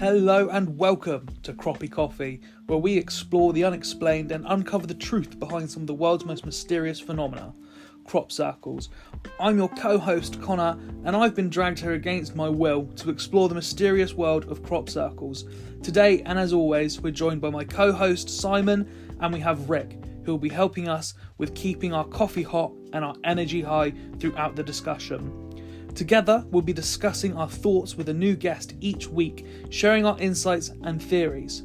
Hello and welcome to Croppie Coffee, where we explore the unexplained and uncover the truth behind some of the world's most mysterious phenomena, crop circles. I'm your co-host Connor, and I've been dragged here against my will to explore the mysterious world of crop circles. Today, and as always, we're joined by my co-host Simon, and we have Rick, who will be helping us with keeping our coffee hot and our energy high throughout the discussion. Together, we'll be discussing our thoughts with a new guest each week, sharing our insights and theories.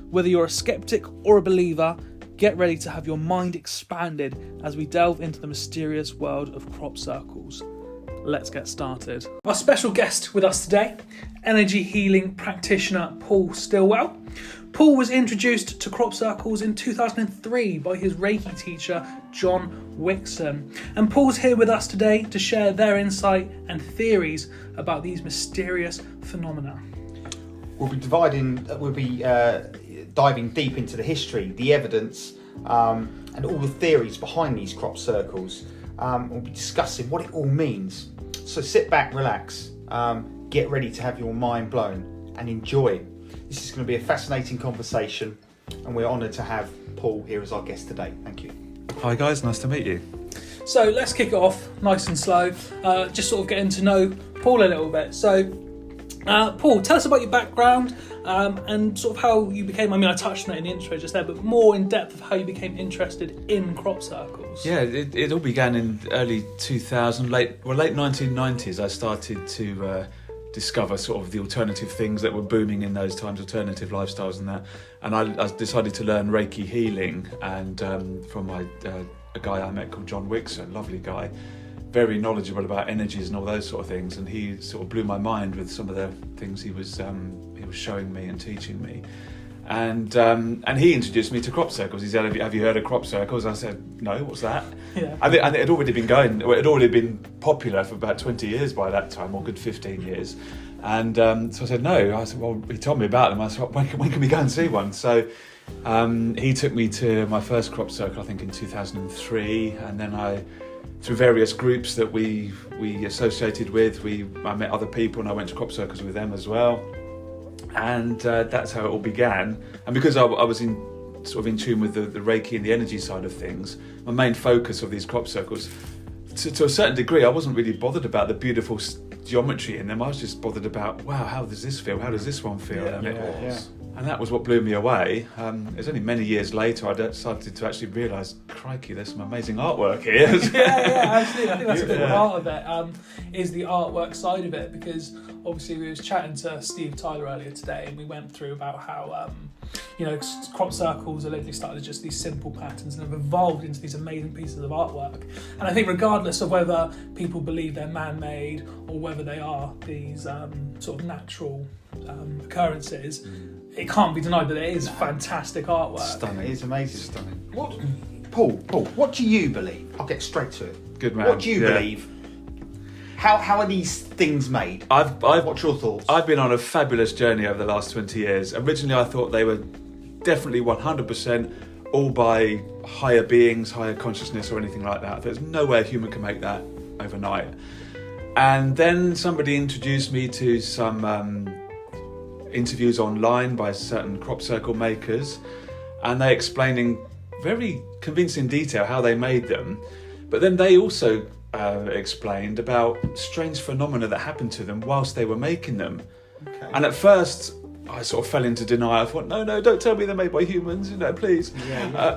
Whether you're a skeptic or a believer, get ready to have your mind expanded as we delve into the mysterious world of crop circles. Let's get started. Our special guest with us today, energy healing practitioner Paul Stillwell. Paul was introduced to crop circles in 2003 by his Reiki teacher, John Wixon. And Paul's here with us today to share their insight and theories about these mysterious phenomena. We'll be diving deep into the history, the evidence, and all the theories behind these crop circles. We'll be discussing what it all means. So sit back, relax, get ready to have your mind blown and enjoy. This is going to be a fascinating conversation, and we're honoured to have Paul here as our guest today. Thank you. Hi guys, nice to meet you. So let's kick it off nice and slow, just sort of getting to know Paul a little bit. So Paul, tell us about your background and sort of how you became, I touched on it in the intro just there, but more in depth of how you became interested in crop circles. Yeah, it all began in early 2000, late 1990s. I started to discover sort of the alternative things that were booming in those times, alternative lifestyles and that. And I decided to learn Reiki healing, and from a guy I met called John Wixon, lovely guy, very knowledgeable about energies and all those sort of things. And he sort of blew my mind with some of the things he was showing me and teaching me. And he introduced me to crop circles. He said, "Have you heard of crop circles?" I said, "No, what's that?" Yeah. And it had already been going. It had already been popular for about 20 years by that time, or good 15 years. And so I said, "No." I said, "Well," he told me about them. I said, "When can we go and see one?" So he took me to my first crop circle, I think in 2003, and then through various groups that we associated with, I met other people, and I went to crop circles with them as well. And that's how it all began. And because I was in tune with the Reiki and the energy side of things, my main focus of these crop circles, to a certain degree, I wasn't really bothered about the beautiful geometry in them. I was just bothered about, wow, how does this feel? How does this one feel? And that was what blew me away. It was only many years later I started to actually realise, crikey, there's some amazing artwork here. yeah, absolutely. I think that's a big part of it, is the artwork side of it, because obviously we was chatting to Steve Tyler earlier today, and we went through about how crop circles allegedly started as just these simple patterns and have evolved into these amazing pieces of artwork. And I think regardless of whether people believe they're man-made or whether they are these sort of natural occurrences, it can't be denied that it is fantastic artwork. Stunning. It is amazing. Stunning. Paul, what do you believe? I'll get straight to it. Good man. What do you believe? How are these things made? What's your thoughts? I've been on a fabulous journey over the last 20 years. Originally, I thought they were definitely 100% all by higher beings, higher consciousness or anything like that. There's no way a human can make that overnight. And then somebody introduced me to some interviews online by certain crop circle makers, and they explained in very convincing detail how they made them. But then they also explained about strange phenomena that happened to them whilst they were making them. Okay. And at first I sort of fell into denial. I thought, no, don't tell me they're made by humans, please.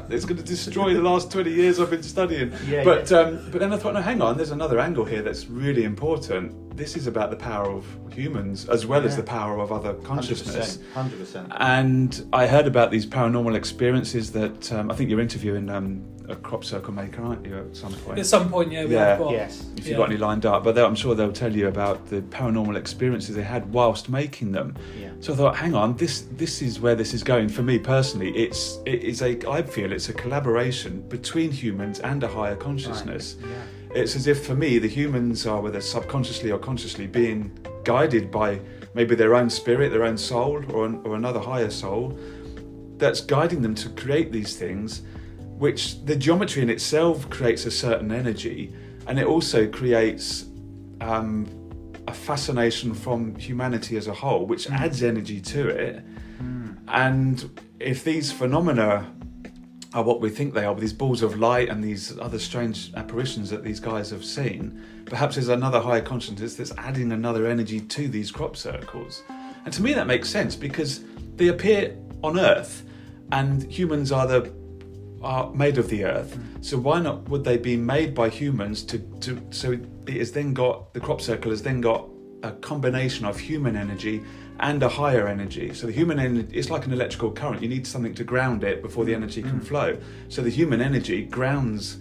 It's going to destroy the last 20 years I've been studying. But then I thought, no, hang on, there's another angle here that's really important. This is about the power of humans as well as the power of other consciousness. 100%. And I heard about these paranormal experiences that I think you're interviewing a crop circle maker, aren't you, at some point? At some point, we have got. Yes. If you've got any lined up, but I'm sure they'll tell you about the paranormal experiences they had whilst making them. Yeah. So I thought, hang on, this is where this is going for me personally. I feel it's a collaboration between humans and a higher consciousness. Right. Yeah. It's as if for me the humans are, whether subconsciously or consciously, being guided by maybe their own spirit, their own soul, or another higher soul that's guiding them to create these things, which the geometry in itself creates a certain energy, and it also creates a fascination from humanity as a whole, which adds energy to it. And if these phenomena are what we think they are, with these balls of light and these other strange apparitions that these guys have seen, perhaps there's another higher consciousness that's adding another energy to these crop circles. And to me that makes sense, because they appear on Earth, and humans are made of the Earth. So why not would they be made by humans so it has then got, the crop circle has then got a combination of human energy and a higher energy. So the human energy, it's like an electrical current. You need something to ground it before the energy can flow. So the human energy grounds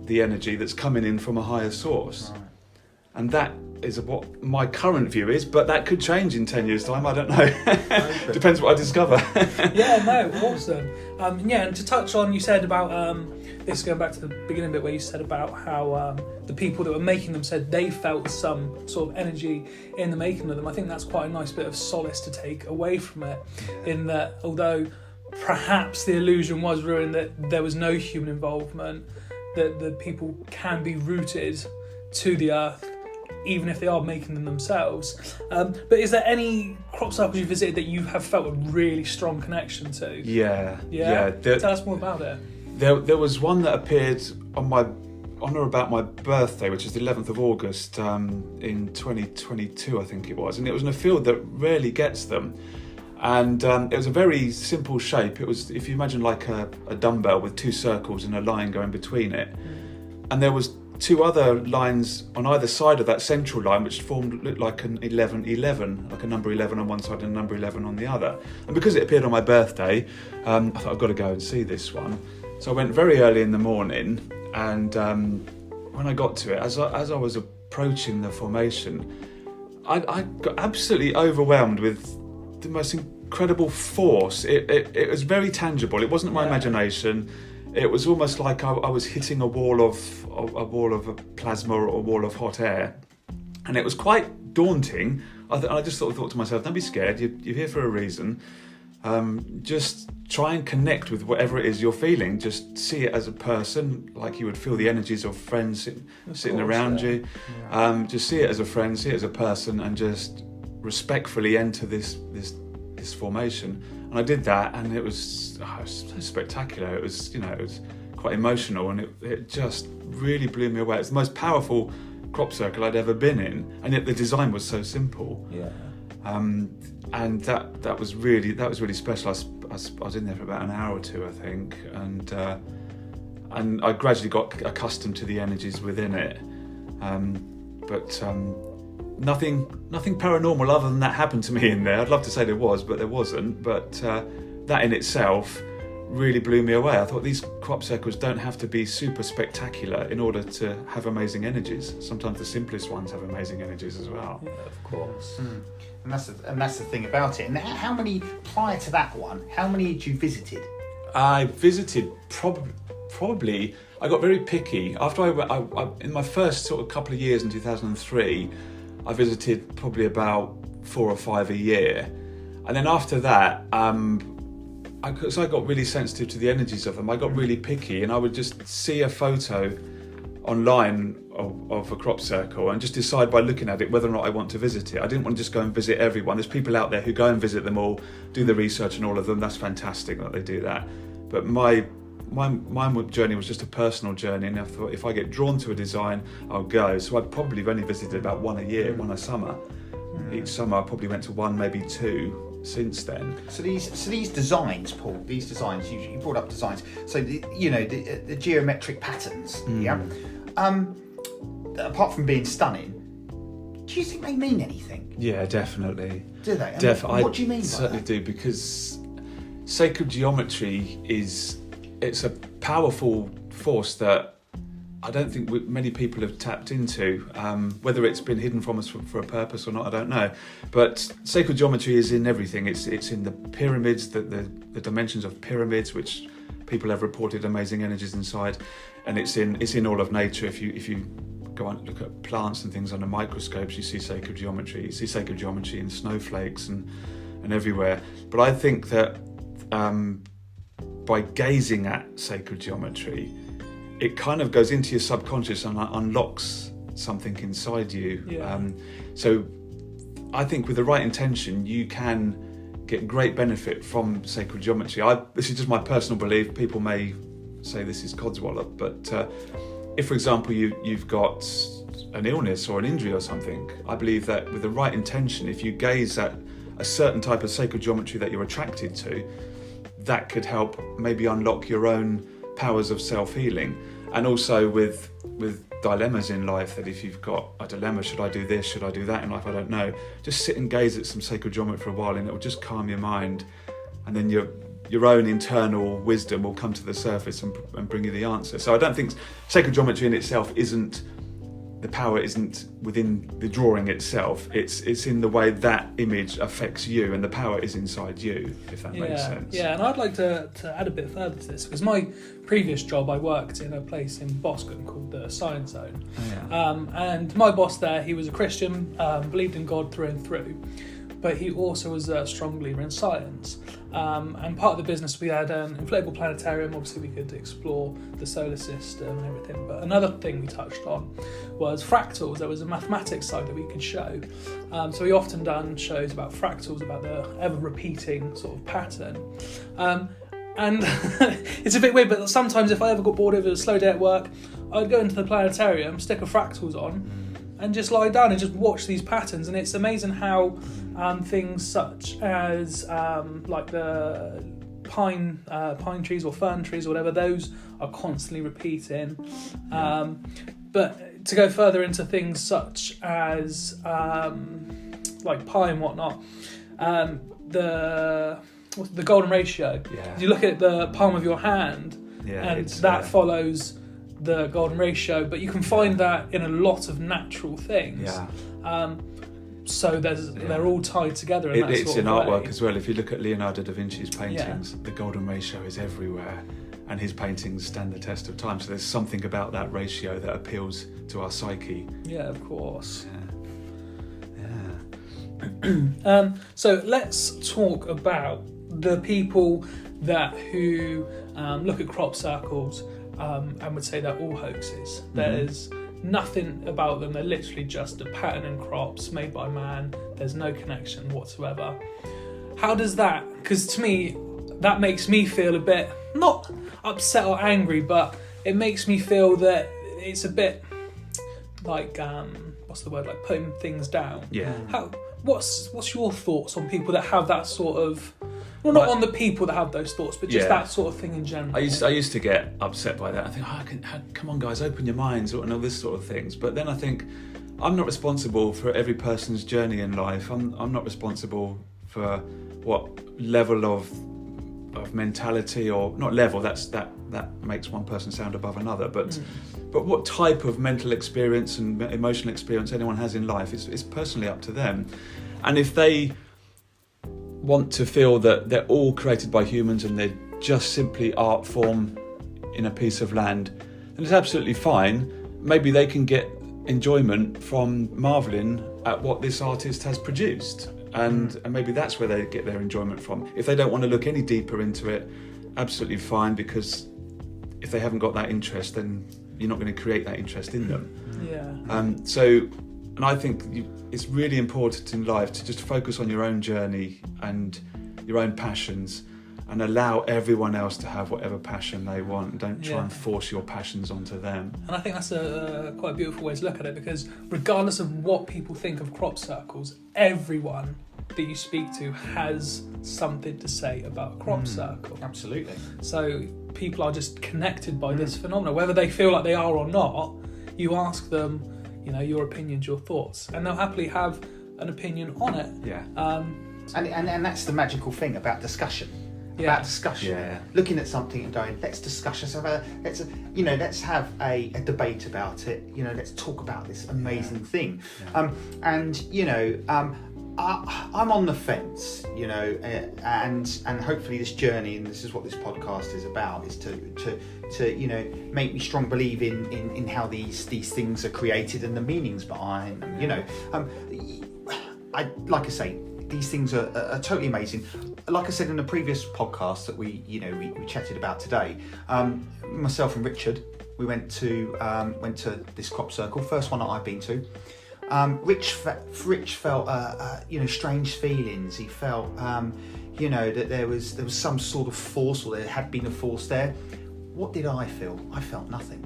the energy that's coming in from a higher source. Right. And that is what my current view is, but that could change in 10 years' time, I don't know. Depends what I discover. Yeah, no, awesome. And to touch on, you said about, this going back to the beginning bit where you said about how the people that were making them said they felt some sort of energy in the making of them. I think that's quite a nice bit of solace to take away from it, in that although perhaps the illusion was ruined that there was no human involvement, that the people can be rooted to the earth, even if they are making them themselves. But is there any crop circles you visited that you have felt a really strong connection to? Yeah. Tell us more about it. There was one that appeared on or about my birthday, which is the 11th of August in 2022, I think it was. And it was in a field that rarely gets them. And it was a very simple shape. It was, if you imagine like a dumbbell with two circles and a line going between it. And there was two other lines on either side of that central line, which looked like an 11, like a number 11 on one side and a number 11 on the other. And because it appeared on my birthday, I thought I've got to go and see this one. So I went very early in the morning, and when I got to it, as I was approaching the formation, I got absolutely overwhelmed with the most incredible force. It was very tangible. It wasn't my imagination. It was almost like I was hitting a wall of plasma or a wall of hot air, and it was quite daunting. I just thought to myself, don't be scared. You're here for a reason. Just try and connect with whatever it is you're feeling. Just see it as a person, like you would feel the energies of friends sitting around you. Yeah. Just see it as a friend, see it as a person, and just respectfully enter this formation. And I did that, and it was so spectacular. It was quite emotional, and it just really blew me away. It's the most powerful crop circle I'd ever been in, and yet the design was so simple. Yeah. And that was really special. I was in there for about an hour or two, I think, and I gradually got accustomed to the energies within it. But nothing paranormal other than that happened to me in there. I'd love to say there was, but there wasn't. But that in itself really blew me away. I thought these crop circles don't have to be super spectacular in order to have amazing energies. Sometimes the simplest ones have amazing energies as well. Yeah, of course. And that's the thing about it. And how many, prior to that one, how many had you visited? I visited probably. I got very picky after I in my first sort of couple of years in 2003. I visited probably about 4 or 5 a year, and then after that, because I got really sensitive to the energies of them, I got really picky, and I would just see a photo online of a crop circle and just decide by looking at it whether or not I want to visit it. I didn't want to just go and visit everyone. There's people out there who go and visit them all, do the research and all of them. That's fantastic that they do that. But my journey was just a personal journey, and I thought if I get drawn to a design, I'll go. So I'd probably only visited about one a year, one a summer. Each summer I probably went to one, maybe two since then. So these designs, Paul, you brought up designs. So the geometric patterns, apart from being stunning, do you think they mean anything? Yeah, definitely. Do they? What do you mean by that? I certainly do, because sacred geometry it's a powerful force that I don't think many people have tapped into. Whether it's been hidden from us for a purpose or not, I don't know. But sacred geometry is in everything. It's in the pyramids, the dimensions of pyramids, which people have reported amazing energies inside, and it's in all of nature. If you go and look at plants and things under microscopes, you see sacred geometry. You see sacred geometry in snowflakes and everywhere. But I think that by gazing at sacred geometry, it kind of goes into your subconscious and unlocks something inside you. Yeah. So I think with the right intention, you can get great benefit from sacred geometry. This is just my personal belief. People may say this is codswallop, but if, for example, you've got an illness or an injury or something, I believe that with the right intention, if you gaze at a certain type of sacred geometry that you're attracted to, that could help maybe unlock your own powers of self-healing. And also with dilemmas in life, that if you've got a dilemma, should I do this, should I do that in life, I don't know, just sit and gaze at some sacred geometry for a while, and it will just calm your mind, and then your own internal wisdom will come to the surface and bring you the answer. So I don't think sacred geometry in itself the power isn't within the drawing itself, it's in the way that image affects you, and the power is inside you, if that makes sense. Yeah, and I'd like to add a bit further to this, because my previous job, I worked in a place in Boscombe called the Science Zone. Oh, yeah. And my boss there, he was a Christian, believed in God through and through, but he also was a strong believer in science. And part of the business, we had an inflatable planetarium. Obviously, we could explore the solar system and everything. But another thing we touched on was fractals. There was a mathematics side that we could show. So we often done shows about fractals, about the ever-repeating sort of pattern. And it's a bit weird, but sometimes if I ever got bored over a slow day at work, I'd go into the planetarium, stick a fractals on, and just lie down and just watch these patterns. And it's amazing how things such as like the pine trees or fern trees or whatever, those are constantly repeating. But to go further into things such as like pi and whatnot, the golden ratio. Yeah. You look at the palm of your hand, and that follows the golden ratio, but you can find that in a lot of natural things. So they're all tied together in that it's sort of in artwork way. as well. If you look at Leonardo da Vinci's paintings, the golden ratio is everywhere, and his paintings stand the test of time. So there's something about that ratio that appeals to our psyche. Yeah, of course. Yeah. So let's talk about the people who look at crop circles and would say they're all hoaxes. There's nothing about them. They're literally just a pattern in crops made by man. There's no connection whatsoever. How does that? Because to me, that makes me feel a bit, not upset or angry, but it makes me feel that it's a bit like, what's the word, like putting things down. Yeah. What's your thoughts on people that have that sort of, well, not on the people that have those thoughts, but just that sort of thing in general? I used to get upset by that. I think, come on, guys, open your minds, and all this sort of things. But then I think, I'm not responsible for every person's journey in life. I'm not responsible for what level of mentality, or not level. That makes one person sound above another. But what type of mental experience and emotional experience anyone has in life is personally up to them. And if they want to feel that they're all created by humans and they're just simply art form in a piece of land, then it's absolutely fine. Maybe they can get enjoyment from marvelling at what this artist has produced, and maybe that's where they get their enjoyment from. If they don't want to look any deeper into it, absolutely fine, because if they haven't got that interest, then you're not going to create that interest in them. And I think it's really important in life to just focus on your own journey and your own passions, and allow everyone else to have whatever passion they want. Don't try and force your passions onto them. And I think that's a quite a beautiful way to look at it, because regardless of what people think of crop circles, everyone that you speak to has something to say about a crop circle. Absolutely. So people are just connected by this phenomenon, whether they feel like they are or not. You ask them, your opinions, your thoughts, and they'll happily have an opinion on it. And that's the magical thing about discussion. About discussion, looking at something and going, let's discuss this. Let's have a debate about it. Let's talk about this amazing thing. I'm on the fence, and hopefully this journey, and this is what this podcast is about, is to make me strong believe in how these things are created and the meanings behind them. Like I say, these things are totally amazing. Like I said in the previous podcast that we chatted about today, myself and Richard, we went to this crop circle, first one that I've been to. Rich felt strange feelings. He felt that there was some sort of force, or there had been a force there. What did I feel? I felt nothing,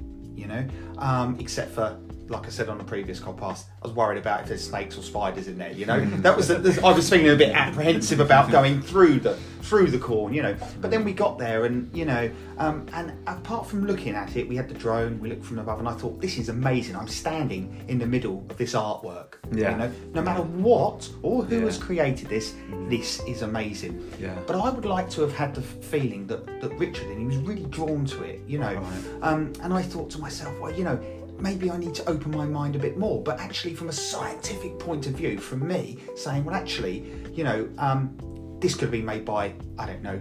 except for, like I said on the previous podcast, I was worried about if there's snakes or spiders in there. That was I was feeling a bit apprehensive about going through the corn. But then we got there, and and apart from looking at it, we had the drone. We looked from above, and I thought, this is amazing. I'm standing in the middle of this artwork. Yeah. No matter what or who has created this, this is amazing. Yeah. But I would like to have had the feeling that Richard, and he was really drawn to it. Right. And I thought to myself, well, maybe I need to open my mind a bit more. But actually, from a scientific point of view, from me saying, well, actually, this could be made by, I don't know,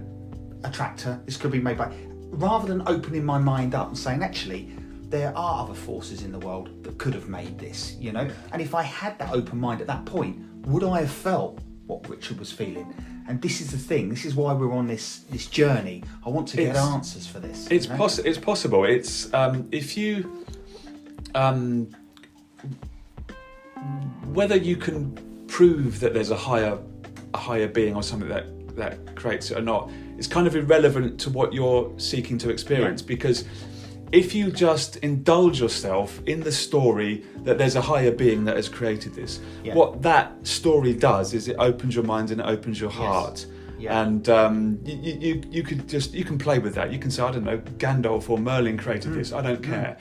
a tractor. This could be made by, rather than opening my mind up and saying, actually, there are other forces in the world that could have made this, And if I had that open mind at that point, would I have felt what Richard was feeling? And this is the thing. This is why we're on this journey. I want to get answers for this. It's possible. It's if you. Whether you can prove that there's a higher being or something that creates it or not, is kind of irrelevant to what you're seeking to experience. Because if you just indulge yourself in the story that there's a higher being that has created this, what that story does is it opens your mind and it opens your heart. Yeah. And you can play with that. You can say, I don't know, Gandalf or Merlin created this. I don't care.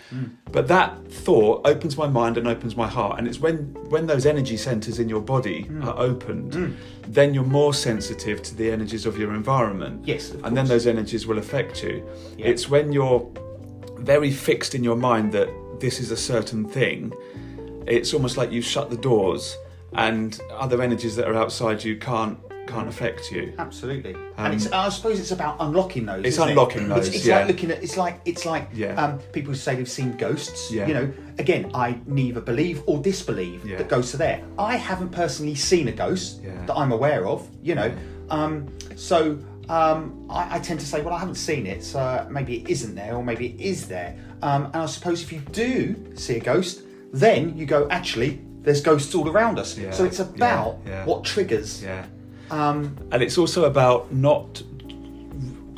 But that thought opens my mind and opens my heart. And it's when those energy centres in your body are opened, then you're more sensitive to the energies of your environment. Yes, of course. And then those energies will affect you. Yeah. It's when you're very fixed in your mind that this is a certain thing. It's almost like you shut the doors, and other energies that are outside you can't affect you. Absolutely. And I suppose it's about unlocking those. It's unlocking those. It's like looking at. It's like people say they've seen ghosts. Yeah. Again, I neither believe or disbelieve that ghosts are there. I haven't personally seen a ghost that I'm aware of. I tend to say, well, I haven't seen it, so maybe it isn't there, or maybe it is there. And I suppose if you do see a ghost, then you go, actually, there's ghosts all around us. Yeah. So it's about what triggers. Yeah. And it's also about not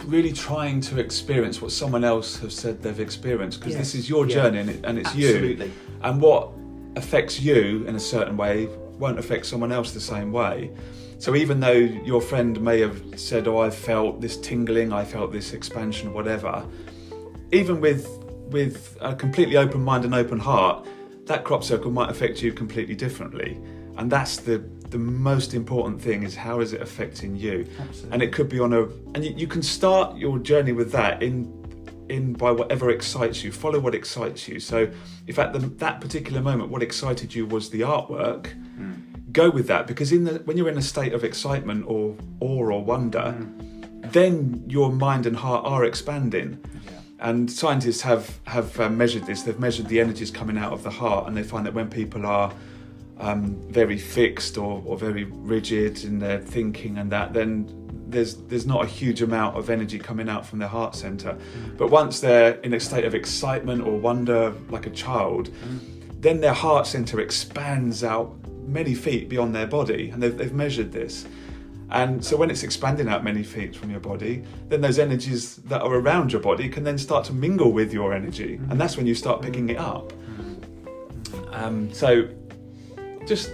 really trying to experience what someone else has said they've experienced, because this is your journey and it's Absolutely. You. And what affects you in a certain way won't affect someone else the same way. So even though your friend may have said, I felt this tingling, I felt this expansion, whatever, even with a completely open mind and open heart, that crop circle might affect you completely differently. And that's the most important thing, is how is it affecting you? Absolutely. And it could be and you can start your journey with that in by whatever excites you. Follow what excites you. So if at that particular moment what excited you was the artwork, go with that, because when you're in a state of excitement or awe or wonder, then your mind and heart are expanding. And scientists have measured this. They've measured the energies coming out of the heart, and they find that when people are very fixed or very rigid in their thinking and that, then there's not a huge amount of energy coming out from their heart centre. But once they're in a state of excitement or wonder, like a child, then their heart centre expands out many feet beyond their body, and they've measured this. And so when it's expanding out many feet from your body, then those energies that are around your body can then start to mingle with your energy, and that's when you start picking it up. So just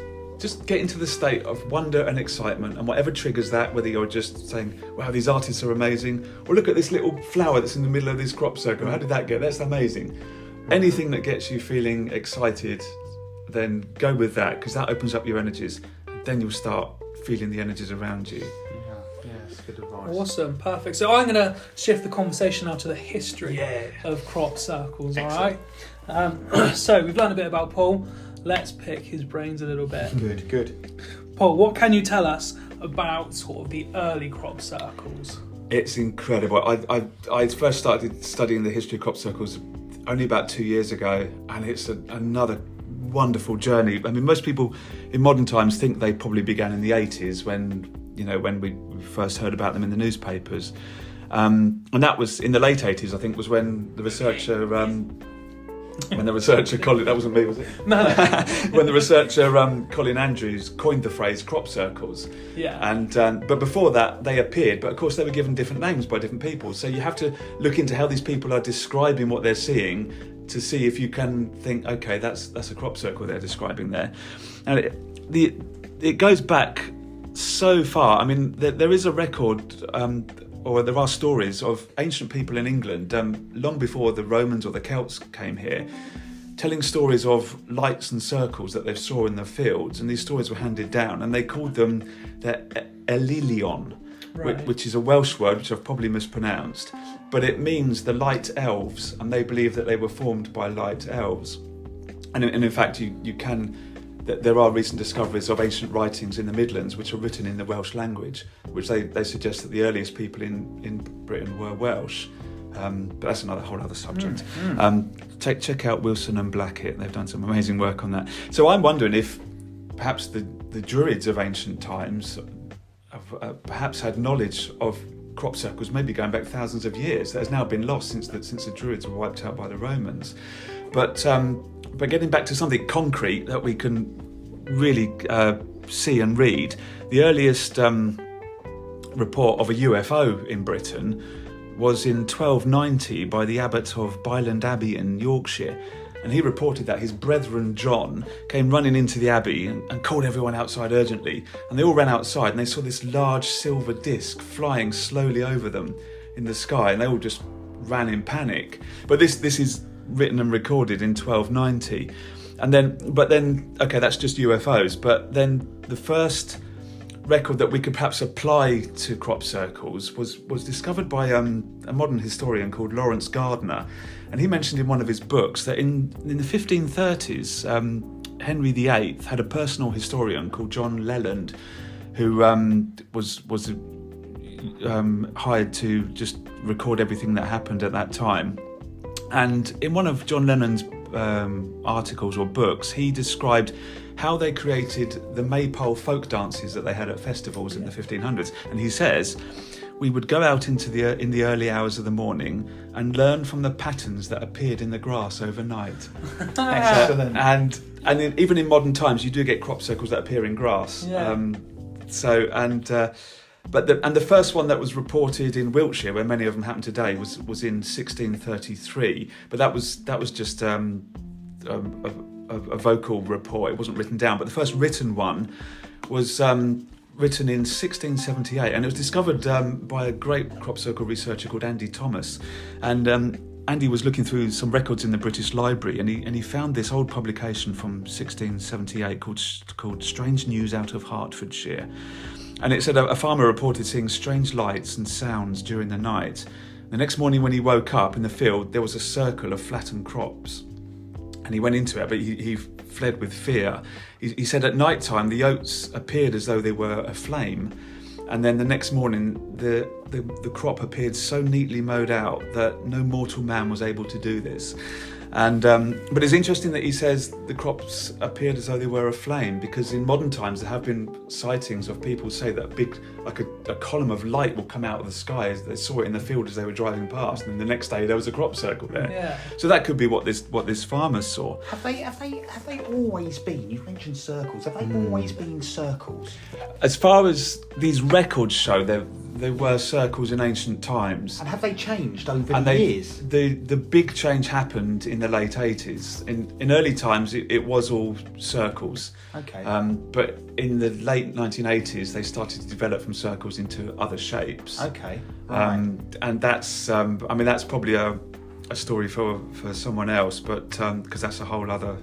get into the state of wonder and excitement, and whatever triggers that, whether you're just saying, wow, these artists are amazing, or look at this little flower that's in the middle of this crop circle, how did that get? That's amazing. Anything that gets you feeling excited, then go with that, because that opens up your energies, and then you'll start feeling the energies around you. Yes, good advice. Awesome, perfect. So I'm going to shift the conversation now to the history of crop circles. Excellent. All right. So we've learned a bit about Paul. Let's pick his brains a little bit. Good. Paul, what can you tell us about sort of the early crop circles? It's incredible. I first started studying the history of crop circles only about 2 years ago, and it's another wonderful journey. I mean, most people in modern times think they probably began in the 80s when we first heard about them in the newspapers, and that was in the late 80s. I think was when the researcher when the researcher Colin, that wasn't me, was it? No. When the researcher Colin Andrews coined the phrase crop circles. Yeah. And but before that they appeared, but of course they were given different names by different people. So you have to look into how these people are describing what they're seeing to see if you can think, okay, that's a crop circle they're describing there. And it goes back so far. I mean, there is a record. Or there are stories of ancient people in England, long before the Romans or the Celts came here, telling stories of lights and circles that they saw in the fields, and these stories were handed down, and they called them the Elilion, Right. which is a Welsh word, which I've probably mispronounced, but it means the light elves, and they believe that they were formed by light elves. And in fact, you can... There are recent discoveries of ancient writings in the Midlands which are written in the Welsh language, which they suggest that the earliest people in Britain were Welsh. But that's whole other subject. Check out Wilson and Blackett. They've done some amazing work on that. So I'm wondering if perhaps the Druids of ancient times have perhaps had knowledge of crop circles, maybe going back thousands of years, that has now been lost since the Druids were wiped out by the Romans. But getting back to something concrete that we can really see and read, the earliest report of a UFO in Britain was in 1290 by the abbot of Byland Abbey in Yorkshire. And he reported that his brethren John came running into the abbey and called everyone outside urgently. And they all ran outside and they saw this large silver disc flying slowly over them in the sky, and they all just ran in panic. But this is written and recorded in 1290. But then, okay, that's just UFOs. But then the first record that we could perhaps apply to crop circles was discovered by a modern historian called Lawrence Gardner. And he mentioned in one of his books that in the 1530s, Henry VIII had a personal historian called John Leland, who was hired to just record everything that happened at that time. And in one of John Lennon's articles or books, he described how they created the maypole folk dances that they had at festivals in the 1500s. And he says, we would go out in the early hours of the morning and learn from the patterns that appeared in the grass overnight. Excellent. And even in modern times, you do get crop circles that appear in grass. Yeah. But the first one that was reported in Wiltshire, where many of them happen today, was in 1633. But that was just a vocal report. It wasn't written down. But the first written one was written in 1678, and it was discovered by a great crop circle researcher called Andy Thomas. And Andy was looking through some records in the British Library, and he found this old publication from 1678 called Strange News Out of Hertfordshire. And it said a farmer reported seeing strange lights and sounds during the night. The next morning when he woke up in the field, there was a circle of flattened crops. And he went into it, but he fled with fear. He said at night time the oats appeared as though they were aflame. And then the next morning the crop appeared so neatly mowed out that no mortal man was able to do this. And but it's interesting that he says the crops appeared as though they were aflame, because in modern times there have been sightings of people say that a column of light will come out of the sky as they saw it in the field as they were driving past, and the next day there was a crop circle there. Yeah. So that could be what this farmer saw. Have they always been? You've mentioned circles. Have they always been circles? As far as these records show, there were circles in ancient times. And have they changed over the years? The big change happened in the late 80s. In early times, it was all circles. Okay. But in the late 1980s, they started to develop from circles into other shapes. Okay. Right. And that's, that's probably a story for someone else, but because that's a whole other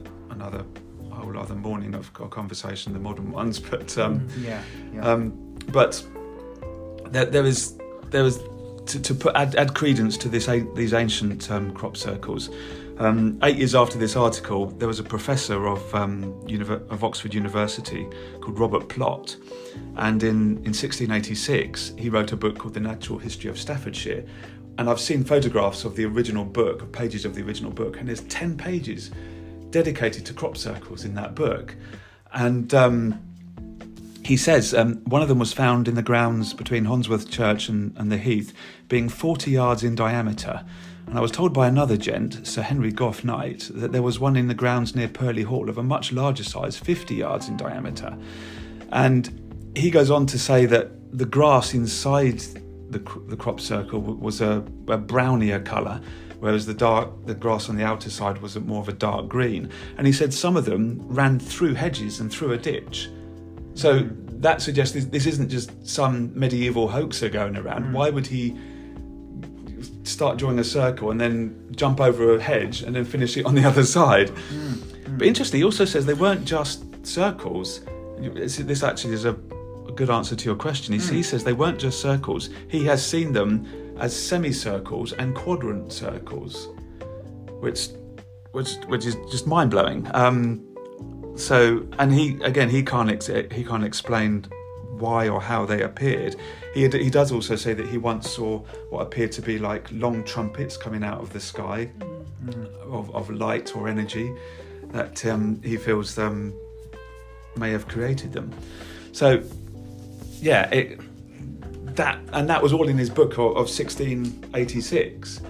morning of conversation, the modern ones. But but there was to add credence to these ancient crop circles. 8 years after this article, there was a professor of Oxford University called Robert Plott, and in 1686 he wrote a book called The Natural History of Staffordshire. And I've seen photographs of the original book, pages of the original book, and there's 10 pages dedicated to crop circles in that book. And he says one of them was found in the grounds between Honsworth Church and the Heath, being 40 yards in diameter, And I was told by another gent, Sir Henry Gough Knight, that there was one in the grounds near Purley Hall of a much larger size, 50 yards in diameter. And he goes on to say that the grass inside the crop circle was a brownier colour, whereas the grass on the outer side was more of a dark green. And he said some of them ran through hedges and through a ditch. So that suggests this isn't just some medieval hoaxer going around. Why would he start drawing a circle and then jump over a hedge and then finish it on the other side? But interestingly, he also says they weren't just circles. This actually is a good answer to your question. He says they weren't just circles. He has seen them as semicircles and quadrant circles, which is just mind blowing. So, and he can't explain why or how they appeared. He does also say that he once saw what appeared to be like long trumpets coming out of the sky, of light or energy, that he feels may have created them. So, yeah, that was all in his book of 1686.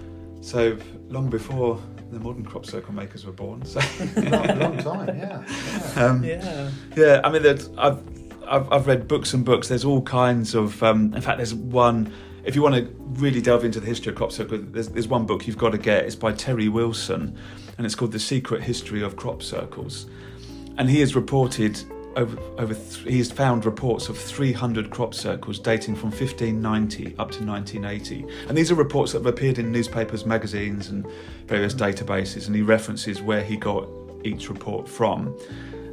So long before the modern crop circle makers were born. So a long time, yeah. I mean, I've read books and books. There's all kinds of. In fact, there's one. If you want to really delve into the history of crop circle, there's one book you've got to get. It's by Terry Wilson, and it's called The Secret History of Crop Circles. And he has reported he's found reports of 300 crop circles dating from 1590 up to 1980. And these are reports that have appeared in newspapers, magazines, and various databases. And he references where he got each report from.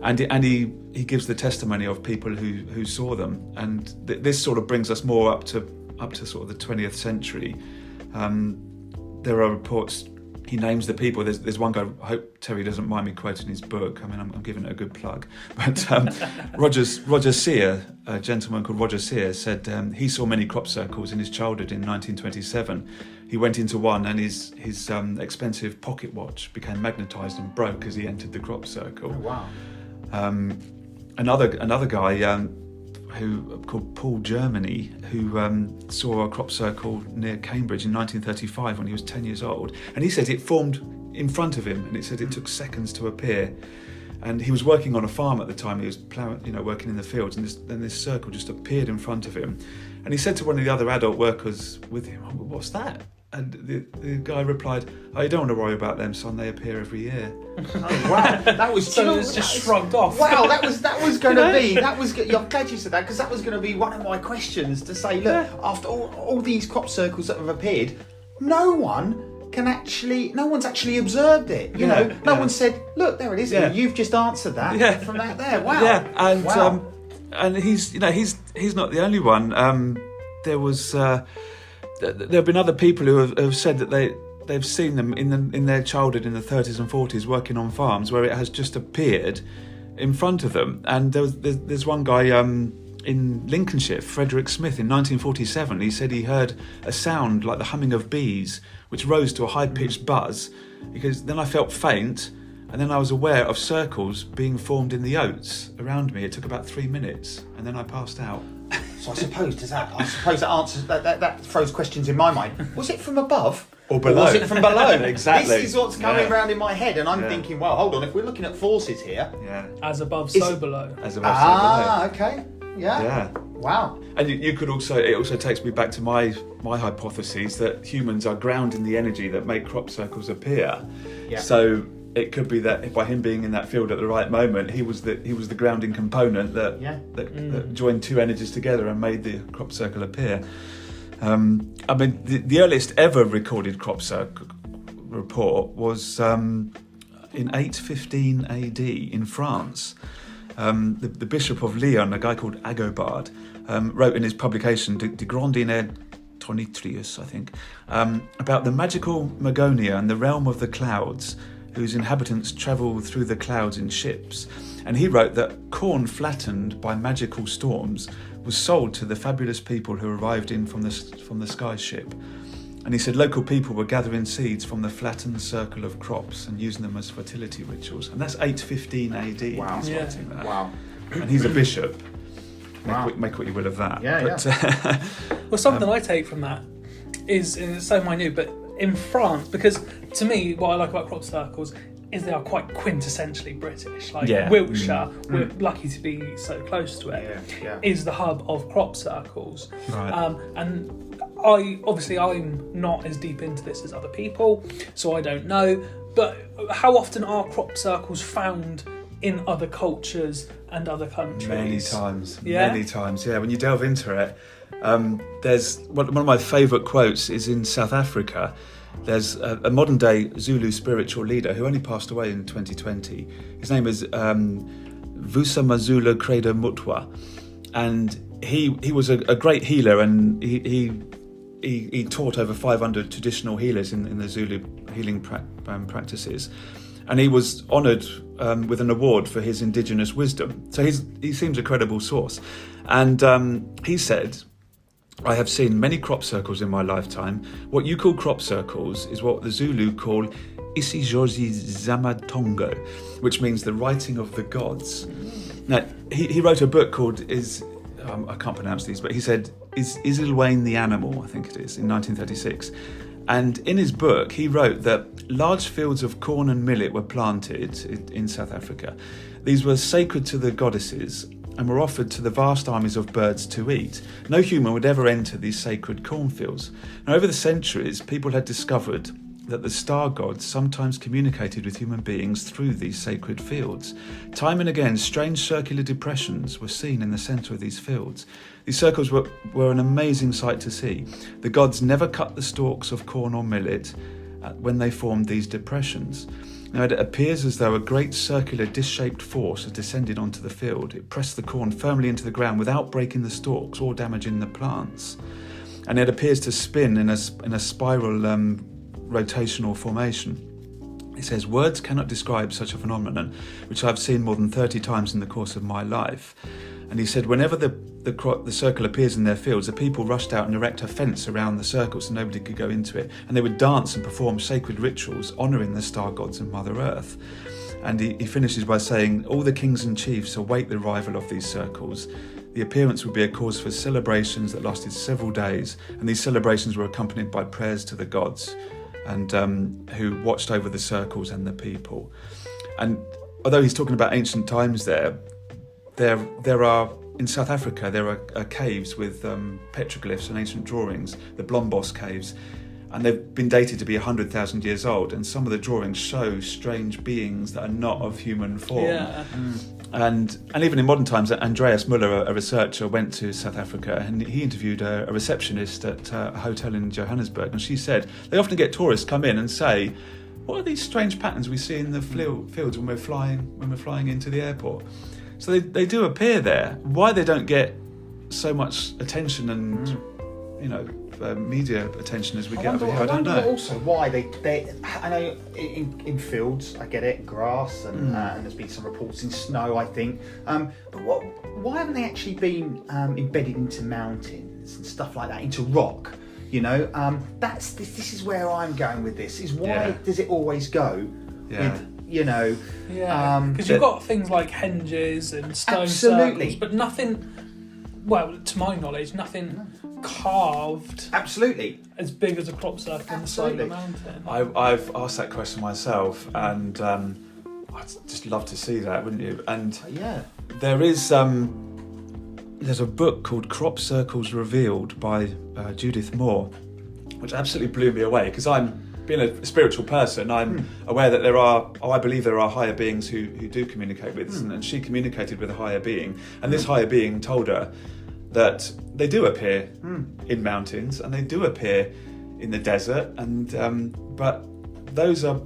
And he gives the testimony of people who saw them. And this sort of brings us more up to sort of the 20th century. There are reports. He names the people. There's one guy. I hope Terry doesn't mind me quoting his book. I mean, I'm giving it a good plug. But Roger Sear, a gentleman called Roger Sear, said he saw many crop circles in his childhood in 1927. He went into one, and his expensive pocket watch became magnetised and broke as he entered the crop circle. Oh, wow. Another guy who called Paul Germany, who saw a crop circle near Cambridge in 1935 when he was 10 years old, and he said it formed in front of him, and it said it took seconds to appear. And he was working on a farm at the time. He was working in the fields, and then this circle just appeared in front of him. And he said to one of the other adult workers with him, "Oh, what's that?" And the guy replied, "Oh, you don't want to worry about them, son. They appear every year." Oh, wow, that was so it's just shrugged off. Wow, that was going to be. I'm glad you said that, because that was going to be one of my questions. To say, look, after all these crop circles that have appeared, no one's actually observed it. No one said, "Look, there it is." Yeah. You've just answered that from that there. Wow. Yeah, and wow. And he's not the only one. There have been other people who have said that they've seen them in their childhood in the 30s and 40s working on farms where it has just appeared in front of them. And there's one guy in Lincolnshire, Frederick Smith, in 1947. He said he heard a sound like the humming of bees, which rose to a high-pitched buzz. Because then I felt faint, and then I was aware of circles being formed in the oats around me. It took about 3 minutes, and then I passed out. So I suppose that answers that throws questions in my mind. Was it from above or below? Or was it from below? Exactly. This is what's coming around in my head, and I'm thinking, well, hold on. If we're looking at forces here, as above, so below. As above, so below. Okay. Yeah. Wow. And you could also, it also takes me back to my hypothesis that humans are grounding the energy that make crop circles appear. Yeah. So it could be that by him being in that field at the right moment, he was the grounding component that joined two energies together and made the crop circle appear. I mean, the earliest ever recorded crop circle report was in 815 AD in France. The Bishop of Lyon, a guy called Agobard, wrote in his publication De Grandine Tonitrius, I think, about the magical Magonia and the realm of the clouds, whose inhabitants travel through the clouds in ships. And he wrote that corn flattened by magical storms was sold to the fabulous people who arrived in from the sky ship. And he said local people were gathering seeds from the flattened circle of crops and using them as fertility rituals. And that's 815 AD. Wow. He's writing that. Wow. And he's a bishop. Make what you will of that. Yeah. Well, something I take from that is, and it's so minute, but in France, because to me, what I like about crop circles is they are quite quintessentially British. Like Wiltshire, we're lucky to be so close to it, is the hub of crop circles. Right. And I'm not as deep into this as other people, so I don't know. But how often are crop circles found in other cultures and other countries? Many times. Yeah, when you delve into it, there's one of my favourite quotes is in South Africa. There's a modern day Zulu spiritual leader who only passed away in 2020. His name is Vusa Mazula Kreda Mutwa, and he was a great healer, and he taught over 500 traditional healers in the Zulu healing practices, and he was honoured with an award for his indigenous wisdom. So he seems a credible source, and he said, "I have seen many crop circles in my lifetime. What you call crop circles is what the Zulu call isijozi zamatongo, which means the writing of the gods." Now, he wrote a book called I can't pronounce these, but he said is Isilwain the Animal, I think it is, in 1936. And in his book, he wrote that large fields of corn and millet were planted in South Africa. These were sacred to the goddesses and were offered to the vast armies of birds to eat. No human would ever enter these sacred cornfields. Now, over the centuries, people had discovered that the star gods sometimes communicated with human beings through these sacred fields. Time and again, strange circular depressions were seen in the centre of these fields. These circles were an amazing sight to see. The gods never cut the stalks of corn or millet when they formed these depressions. Now, it appears as though a great circular disc-shaped force had descended onto the field. It pressed the corn firmly into the ground without breaking the stalks or damaging the plants. And it appears to spin in a spiral rotational formation. It says, "Words cannot describe such a phenomenon, which I've seen more than 30 times in the course of my life." And he said, whenever the circle appears in their fields, the people rushed out and erect a fence around the circle so nobody could go into it. And they would dance and perform sacred rituals honouring the star gods and Mother Earth. And he finishes by saying, "All the kings and chiefs await the arrival of these circles. The appearance would be a cause for celebrations that lasted several days, and these celebrations were accompanied by prayers to the gods, and who watched over the circles and the people." And although he's talking about ancient times there are, in South Africa, there are caves with petroglyphs and ancient drawings, the Blombos caves, and they've been dated to be 100,000 years old, and some of the drawings show strange beings that are not of human form. Yeah. And even in modern times, Andreas Muller, a researcher, went to South Africa, and he interviewed a receptionist at a hotel in Johannesburg, and she said they often get tourists come in and say, "What are these strange patterns we see in the fields when we're flying into the airport?" So they do appear there. Why they don't get so much attention and media attention as we get over here, I don't know. Also, why they I know in fields, I get it, grass, and there's been some reports in snow, I think. But why haven't they actually been embedded into mountains and stuff like that, into rock? You know, this is where I'm going with this. Is why does it always go with? Because you've got things like henges and stone circles, but nothing, well, to my knowledge, nothing carved as big as a crop circle on the side of the mountain. I've asked that question myself, and I'd just love to see that, wouldn't you? And there is there's a book called Crop Circles Revealed by Judith Moore, which absolutely blew me away, because being a spiritual person, I'm aware that I believe there are higher beings who do communicate with us, and she communicated with a higher being, and this higher being told her that they do appear in mountains and they do appear in the desert, and but those are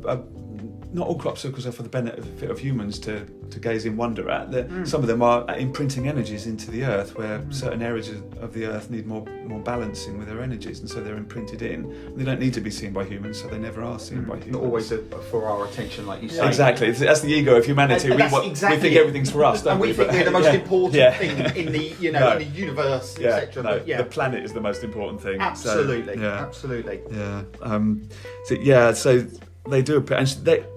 not all crop circles are for the benefit of humans to gaze in wonder at. Some of them are imprinting energies into the earth, where certain areas of the earth need more balancing with their energies, and so they're imprinted in. And they don't need to be seen by humans, so they never are seen by humans. Not always for our attention, like you say. Exactly, that's the ego of humanity. And we think everything's for us, don't we? And we think we're the most important thing in the in the universe, etc. No, the planet is the most important thing. Absolutely, absolutely. So they do appear, and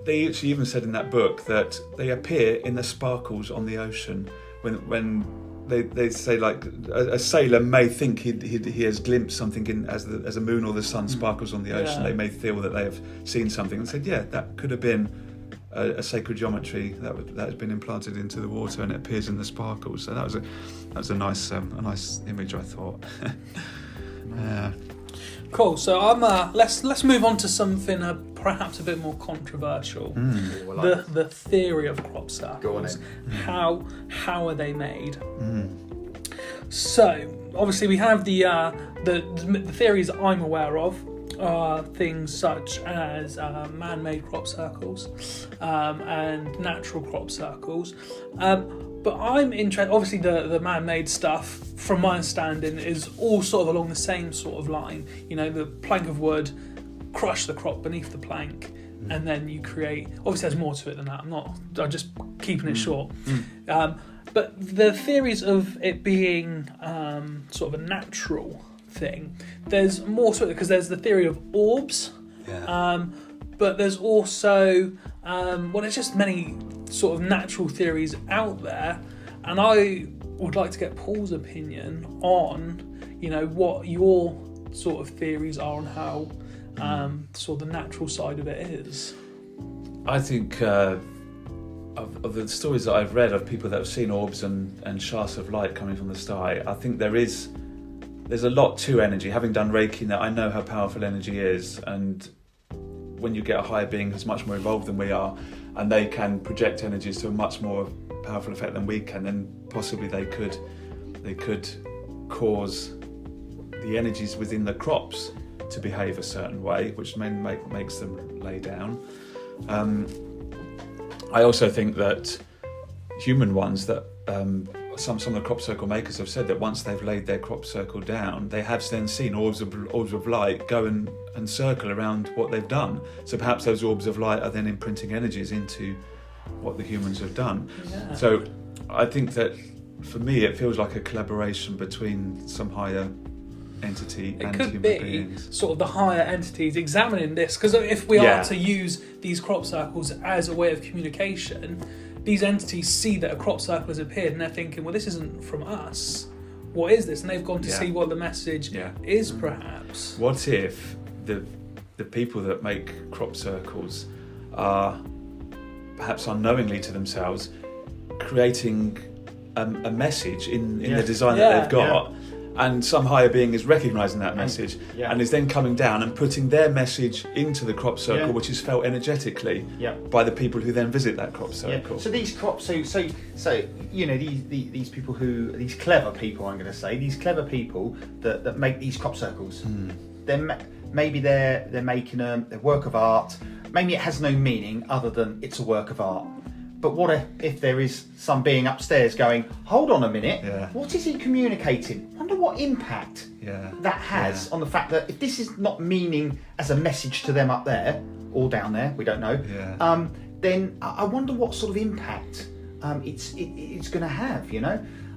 they actually even said in that book that they appear in the sparkles on the ocean when they say like a sailor may think he has glimpsed something as a moon or the sun sparkles on the ocean. They may feel that they have seen something and said, yeah, that could have been a sacred geometry that has been implanted into the water and it appears in the sparkles. So that was a nice image, I thought. Cool. So let's move on to something perhaps a bit more controversial. The theory of crop circles. Go on then. How are they made? So obviously we have the theories I'm aware of are things such as man-made crop circles and natural crop circles. But I'm interested, obviously the man-made stuff, from my understanding, is all sort of along the same sort of line. The plank of wood, crush the crop beneath the plank, and then you create, obviously there's more to it than that, I'm just keeping it short. But the theories of it being sort of a natural thing, there's more to it, because there's the theory of orbs, but there's also there's just many sort of natural theories out there, and I would like to get Paul's opinion on what your sort of theories are on how sort of the natural side of it is. I think of the stories that I've read of people that have seen orbs and shafts of light coming from the sky, I think there's a lot to energy. Having done Reiki, that I know how powerful energy is, and when you get a higher being who's much more evolved than we are, and they can project energies to a much more powerful effect than we can, then possibly they could cause the energies within the crops to behave a certain way, which makes them lay down. I also think that human ones, that some of the crop circle makers have said that once they've laid their crop circle down, they have then seen orbs of light go and circle around what they've done. So perhaps those orbs of light are then imprinting energies into what the humans have done. Yeah. So I think that for me it feels like a collaboration between some higher entity and human beings. It could be sort of the higher entities examining this, because if we are to use these crop circles as a way of communication, these entities see that a crop circle has appeared and they're thinking, well, this isn't from us. What is this? And they've gone to see what the message is, perhaps. What if the people that make crop circles are, perhaps unknowingly to themselves, creating a message in the design that they've got, and some higher being is recognising that message and is then coming down and putting their message into the crop circle, which is felt energetically by the people who then visit that crop circle. So these crops, so these people these clever people, I'm going to say, these clever people that make these crop circles, maybe they're making a work of art. Maybe it has no meaning other than it's a work of art. But what if there is some being upstairs going, hold on a minute, what is he communicating? I wonder what impact that has on the fact that if this is not meaning as a message to them up there, or down there, we don't know, then I wonder what sort of impact it's going to have,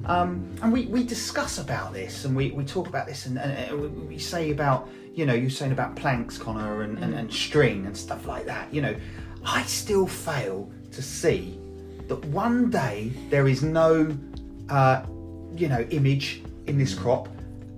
And we discuss about this, and we talk about this, and we say about, you're saying about planks, Connor, and string and stuff like that, I still fail to see that one day there is no image in this crop,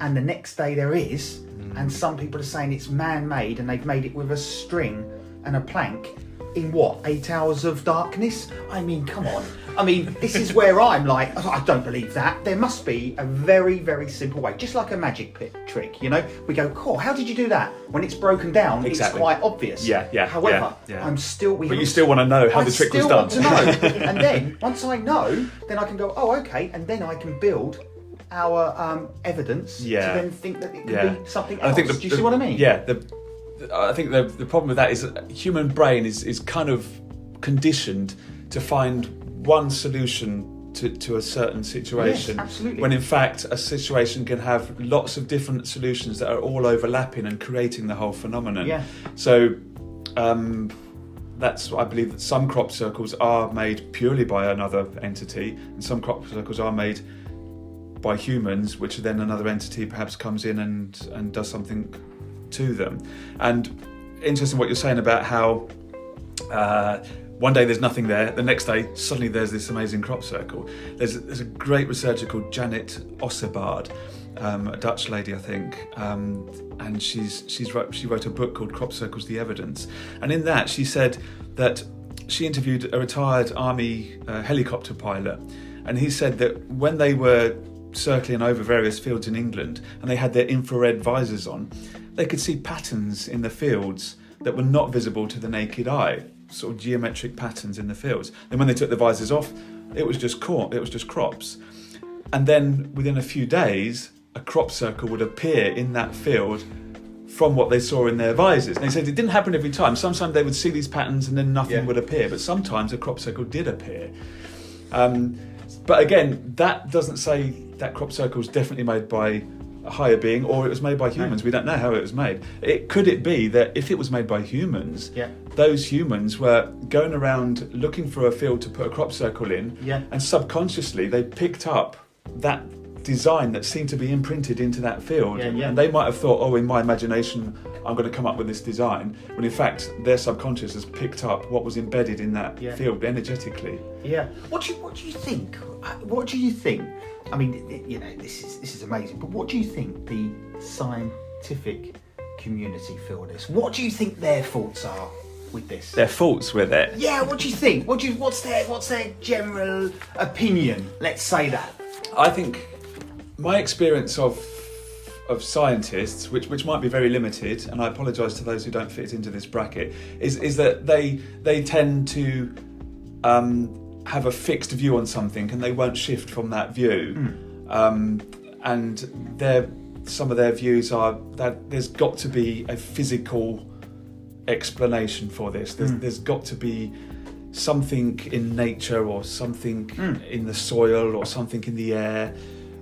and the next day there is, and some people are saying it's man-made and they've made it with a string and a plank in 8 hours of darkness? I mean, come on. I mean, this is where I'm like, I don't believe that. There must be a very, very simple way, just like a magic trick, We go, cool, how did you do that? When it's broken down, it's quite obvious. However, I'm still... But you still want to know how the trick was done. I still want to know. And then, once I know, then I can go, oh, okay, and then I can build our evidence to then think that it could be something else. Do you see what I mean? Yeah, I think the problem with that is that the human brain is kind of conditioned to find one solution to a certain situation. Yes, absolutely. When in fact a situation can have lots of different solutions that are all overlapping and creating the whole phenomenon. Yeah. So that's, I believe that some crop circles are made purely by another entity, and some crop circles are made by humans, which then another entity perhaps comes in and does something to them. And interesting what you're saying about how one day there's nothing there, the next day suddenly there's this amazing crop circle. There's a great researcher called Janet Ossebaard, a Dutch lady, I think, and she wrote a book called Crop Circles: The Evidence, and in that she said that she interviewed a retired army helicopter pilot, and he said that when they were circling over various fields in England and they had their infrared visors on, they could see patterns in the fields that were not visible to the naked eye, sort of geometric patterns in the fields. Then when they took the visors off, it was just crops. And then within a few days, a crop circle would appear in that field from what they saw in their visors. And they said it didn't happen every time. Sometimes they would see these patterns and then nothing would appear, but sometimes a crop circle did appear. But again, that doesn't say that crop circle is definitely made by a higher being or it was made by humans. We don't know how it was made. Could it be that if it was made by humans, those humans were going around looking for a field to put a crop circle in, and subconsciously they picked up that design that seemed to be imprinted into that field, and they might have thought, oh, in my imagination I'm going to come up with this design, when in fact their subconscious has picked up what was embedded in that field energetically. What do you think? What do you think? I mean, you know, this is amazing, but what do you think the scientific community feel this? What do you think their thoughts are with this? Their thoughts with it? Yeah, what do you think? What's their general opinion? Let's say that. I think my experience of scientists, which might be very limited, and I apologise to those who don't fit into this bracket, is that they tend to have a fixed view on something and they won't shift from that view. And some of their views are that there's got to be a physical explanation for this. There's got to be something in nature or something in the soil or something in the air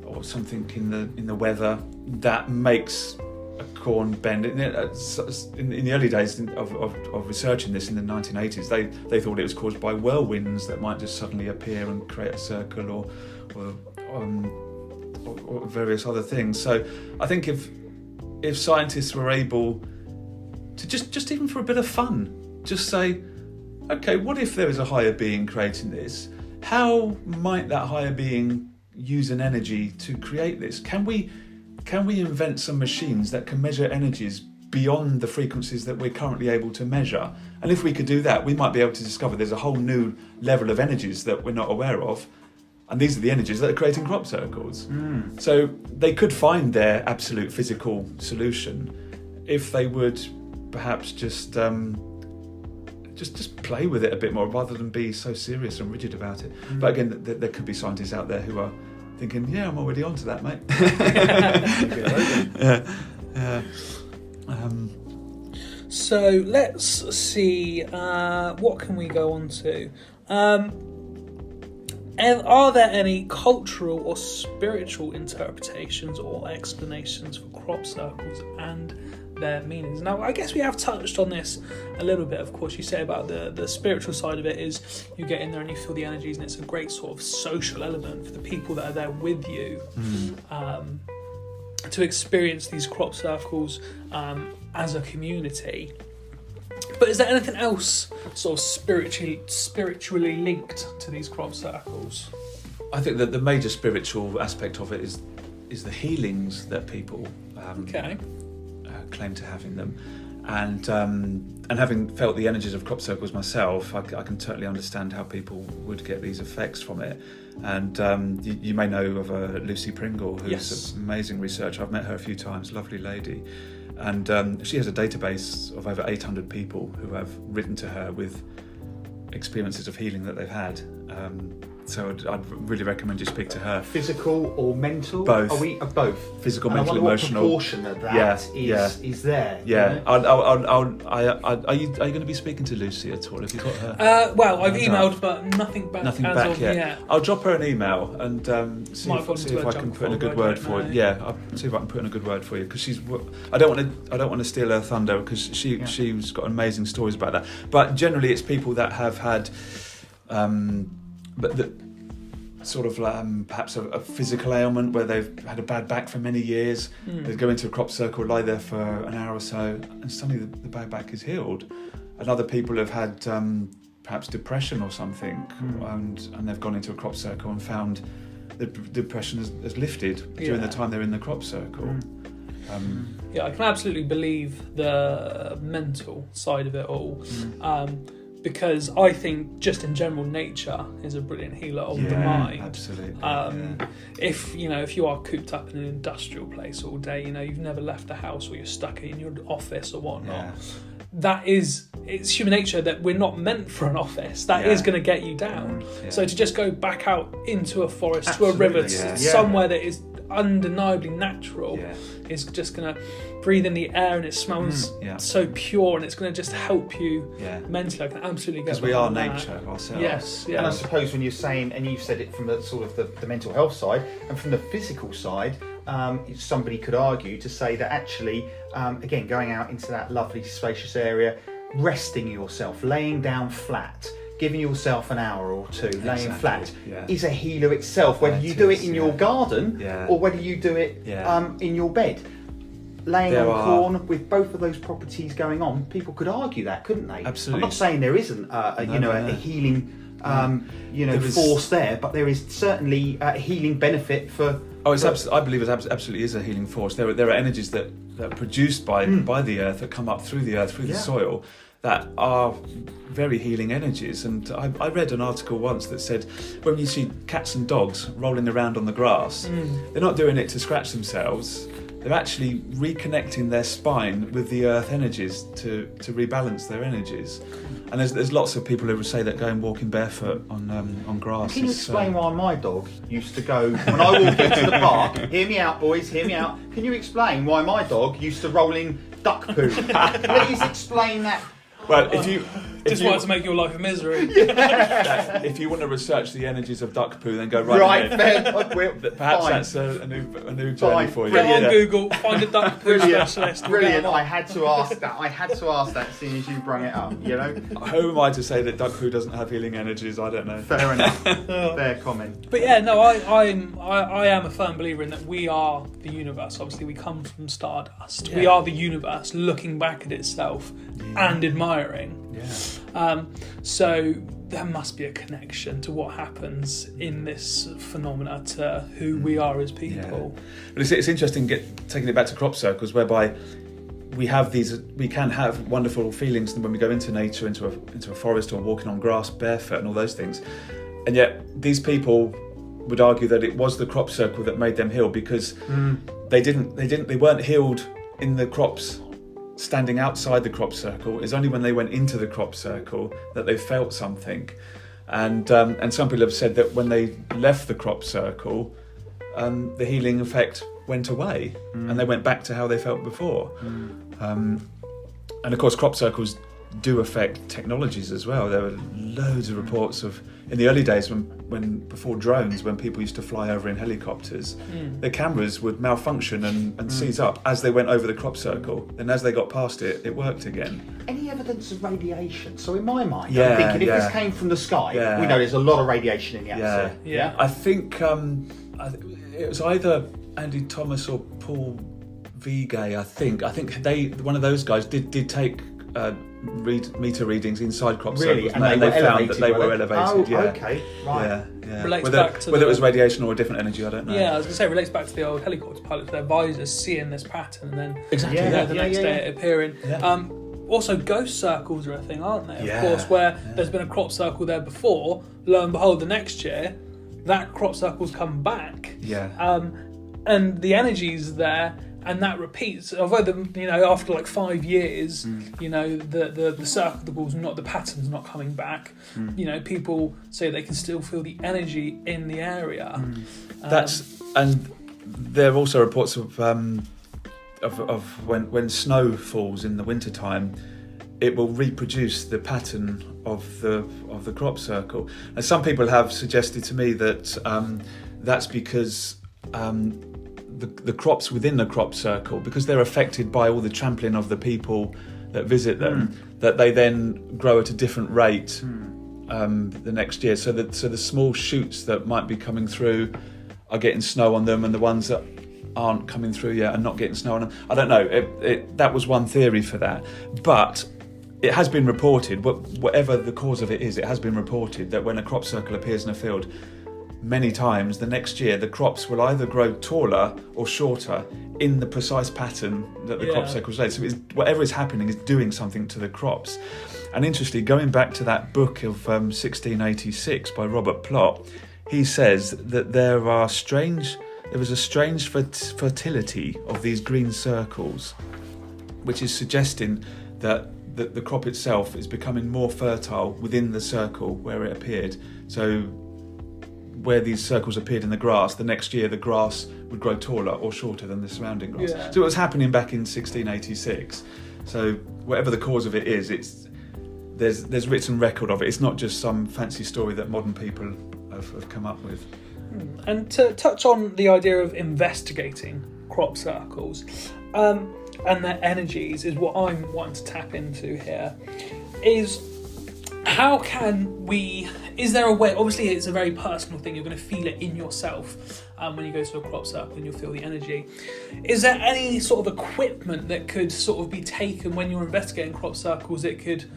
or something in the weather that makes a corn bend. In the early days of researching this in the 1980s, they thought it was caused by whirlwinds that might just suddenly appear and create a circle or various other things. So I think if scientists were able to just even for a bit of fun, just say, okay, what if there is a higher being creating this? How might that higher being use an energy to create this? Can we invent some machines that can measure energies beyond the frequencies that we're currently able to measure? And if we could do that, we might be able to discover there's a whole new level of energies that we're not aware of. And these are the energies that are creating crop circles. So they could find their absolute physical solution if they would perhaps just play with it a bit more rather than be so serious and rigid about it. But again, there could be scientists out there who are thinking, yeah, I'm already on to that, mate. So let's see, what can we go on to? Are there any cultural or spiritual interpretations or explanations for crop circles and their meanings? Now, I guess we have touched on this a little bit. Of course, you say about the spiritual side of it is you get in there and you feel the energies, and it's a great sort of social element for the people that are there with you to experience these crop circles as a community. But is there anything else sort of spiritually linked to these crop circles? I think that the major spiritual aspect of it is the healings that people claim to have in them, and having felt the energies of crop circles myself, I can totally understand how people would get these effects from it. And you may know of Lucy Pringle, who's an amazing researcher. I've met her a few times, lovely lady. And she has a database of over 800 people who have written to her with experiences of healing that they've had. So I'd really recommend you speak to her. Physical or mental? Both. Are we both? Physical, and mental, emotional. What proportion of that is there? Yeah. You know? Are you going to be speaking to Lucy at all? Have you got her? Well, I've emailed, but nothing back. Nothing back yet. I'll drop her an email and see if I can put in a good word for you. Yeah, I'll see if I can put in a good word for you, because I don't want to steal her thunder, because she's got amazing stories about that. But generally, it's people that have had. But the sort of perhaps a physical ailment where they've had a bad back for many years. They go into a crop circle, lie there for an hour or so, and suddenly the bad back is healed. And other people have had perhaps depression or something, and they've gone into a crop circle and found the depression has lifted during the time they're in the crop circle. Yeah, I can absolutely believe the mental side of it all, because I think just in general nature is a brilliant healer of the mind. Absolutely. If you are cooped up in an industrial place all day, you've never left the house, or you're stuck in your office or whatnot. It's human nature that we're not meant for an office. That is going to get you down. So to just go back out into a forest, to a river, somewhere that is undeniably natural, is just going to breathe in the air, and it smells so pure, and it's going to just help you mentally. I can absolutely get because we are nature ourselves. Yes, And I suppose when you're saying, and you've said it from the sort of the mental health side and from the physical side, somebody could argue to say that actually, again, going out into that lovely spacious area, resting yourself, laying down flat, giving yourself an hour or two laying flat is a healer itself, whether you do it in your garden or whether you do it in your bed. Laying on corn with both of those properties going on, people could argue that, couldn't they? Absolutely. I'm not saying there isn't a healing force there, but there is certainly a healing benefit for. I believe it absolutely is a healing force. There are energies that are produced by the earth, that come up through the earth, through the soil, that are very healing energies. And I read an article once that said when you see cats and dogs rolling around on the grass, they're not doing it to scratch themselves. They're actually reconnecting their spine with the earth energies to rebalance their energies. And there's lots of people who would say that going walking barefoot on grass. Can you explain why my dog used to go when I walk into the park? Hear me out, boys. Hear me out. Can you explain why my dog used to roll in duck poo? Please explain that. Well, if you wanted to make your life a misery. If you want to research the energies of duck poo, then go right ahead. Perhaps that's a new journey for you. Go on Google, find a duck poo specialist. Brilliant. I had to ask that as soon as you brought it up. Who am I to say that duck poo doesn't have healing energies? I don't know. Fair enough. Fair comment. But yeah, no, I am a firm believer in that we are the universe. Obviously, we come from stardust. We are the universe looking back at itself and admiring. So there must be a connection to what happens in this phenomena to who we are as people. But it's interesting taking it back to crop circles, whereby we can have wonderful feelings when we go into nature, into a forest, or walking on grass barefoot and all those things. And yet these people would argue that it was the crop circle that made them heal, because they weren't healed in the crops. Standing outside the crop circle, is only when they went into the crop circle that they felt something, and some people have said that when they left the crop circle, the healing effect went away, and they went back to how they felt before. And of course, crop circles do affect technologies as well. There were loads of reports of, in the early days when before drones, when people used to fly over in helicopters, their cameras would malfunction and seize up as they went over the crop circle. And as they got past it, it worked again. Any evidence of radiation? So in my mind, I'm thinking if this came from the sky, we know there's a lot of radiation in the atmosphere. Yeah. I think it was either Andy Thomas or Paul Vigay. I think one of those guys did take meter readings inside crop circles, and they found that they were elevated. Okay, right. Whether it was radiation or a different energy, I don't know. Yeah, I was going to say, it relates back to the old helicopter pilots, their visors seeing this pattern, and then the next day it appearing. Also, ghost circles are a thing, aren't they? Of course, where there's been a crop circle there before, lo and behold, the next year, that crop circle's come back. And the energy's there, and that repeats. Although after like 5 years, the circle's not, the pattern's not coming back. People say they can still feel the energy in the area. And there are also reports of when snow falls in the wintertime, it will reproduce the pattern of the crop circle. And some people have suggested to me that that's because the crops within the crop circle, because they're affected by all the trampling of the people that visit them, that they then grow at a different rate the next year. So the small shoots that might be coming through are getting snow on them, and the ones that aren't coming through yet are not getting snow on them. I don't know. That was one theory for that. But it has been reported, whatever the cause of it is, it has been reported that when a crop circle appears in a field, many times the next year the crops will either grow taller or shorter in the precise pattern that the crop circle is laid. So whatever is happening is doing something to the crops. And interestingly, going back to that book of 1686 by Robert Plot, he says that there was a strange fertility of these green circles, which is suggesting that the crop itself is becoming more fertile within the circle where it appeared. So where these circles appeared in the grass, the next year the grass would grow taller or shorter than the surrounding grass. Yeah. So it was happening back in 1686. So whatever the cause of it is, there's written record of it. It's not just some fancy story that modern people have come up with. And to touch on the idea of investigating crop circles and their energies is what I'm wanting to tap into here. Is how can we... Is there a way... Obviously, it's a very personal thing. You're going to feel it in yourself when you go to a crop circle and you'll feel the energy. Is there any sort of equipment that could sort of be taken when you're investigating crop circles? It could...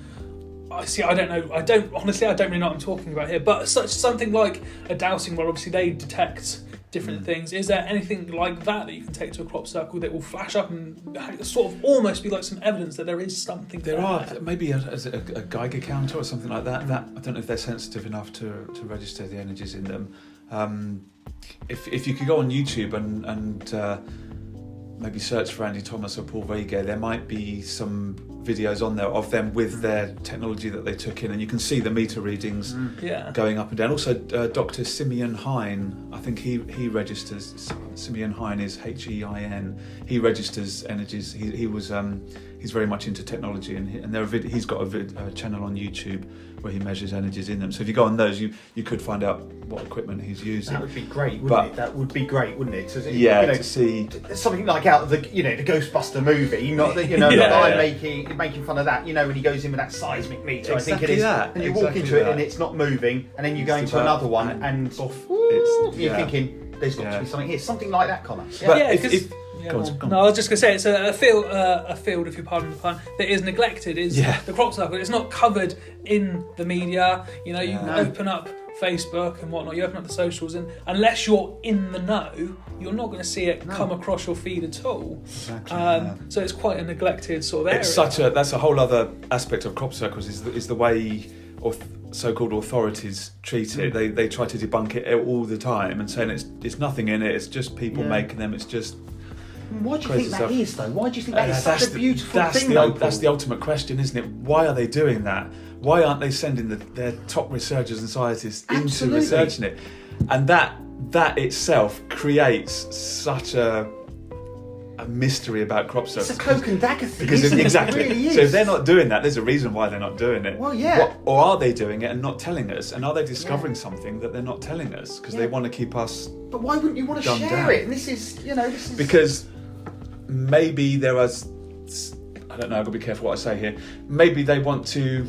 I don't know. I don't really know what I'm talking about here. But something like a dowsing rod, obviously they detect different things. Is there anything like that you can take to a crop circle that will flash up and sort of almost be like some evidence that there is something there? There are maybe a Geiger counter or something like that. That I don't know if they're sensitive enough to register the energies in them. If you could go on YouTube and maybe search for Andy Thomas or Paul Vega, there might be some videos on there of them with their technology that they took in, and you can see the meter readings going up and down. Also, Dr. Simeon Hein, I think he registers. Simeon Hein is Hein. He registers energies. He's very much into technology, and he's got a channel on YouTube where he measures energies in them. So if you go on those, you could find out what equipment he's using. That would be great, wouldn't it? That would be great, wouldn't it? To see something like out of the the Ghostbuster movie, not that not that I'm making fun of that. When he goes in with that seismic meter, exactly, I think it is, that. and you walk into it and it's not moving, and then you go into another one and you're thinking there's got to be something here, something like that, Connor. Go on. No, I was just going to say it's a field, if you pardon the pun, that is neglected. The crop circle. It's not covered in the media. You open up Facebook and whatnot. You open up the socials, and unless you're in the know, you're not going to see it come across your feed at all. Exactly. So it's quite a neglected sort of area. That's a whole other aspect of crop circles is the way so-called authorities treat it. They try to debunk it all the time and saying it's nothing in it. It's just people making them. It's just. Why do you think that is, though? Why do you think that is such a beautiful thing, though? That's the ultimate question, isn't it? Why are they doing that? Why aren't they sending their top researchers and scientists into researching it? And that itself creates such a mystery about crop circles. It's a cloak and dagger thing, exactly. It really is. So if they're not doing that, there's a reason why they're not doing it. Well, yeah. Or are they doing it and not telling us? And are they discovering something that they're not telling us because they want to keep us? But why wouldn't you want to share it? And this is because maybe there was. I don't know. I've got to be careful what I say here. Maybe they want to.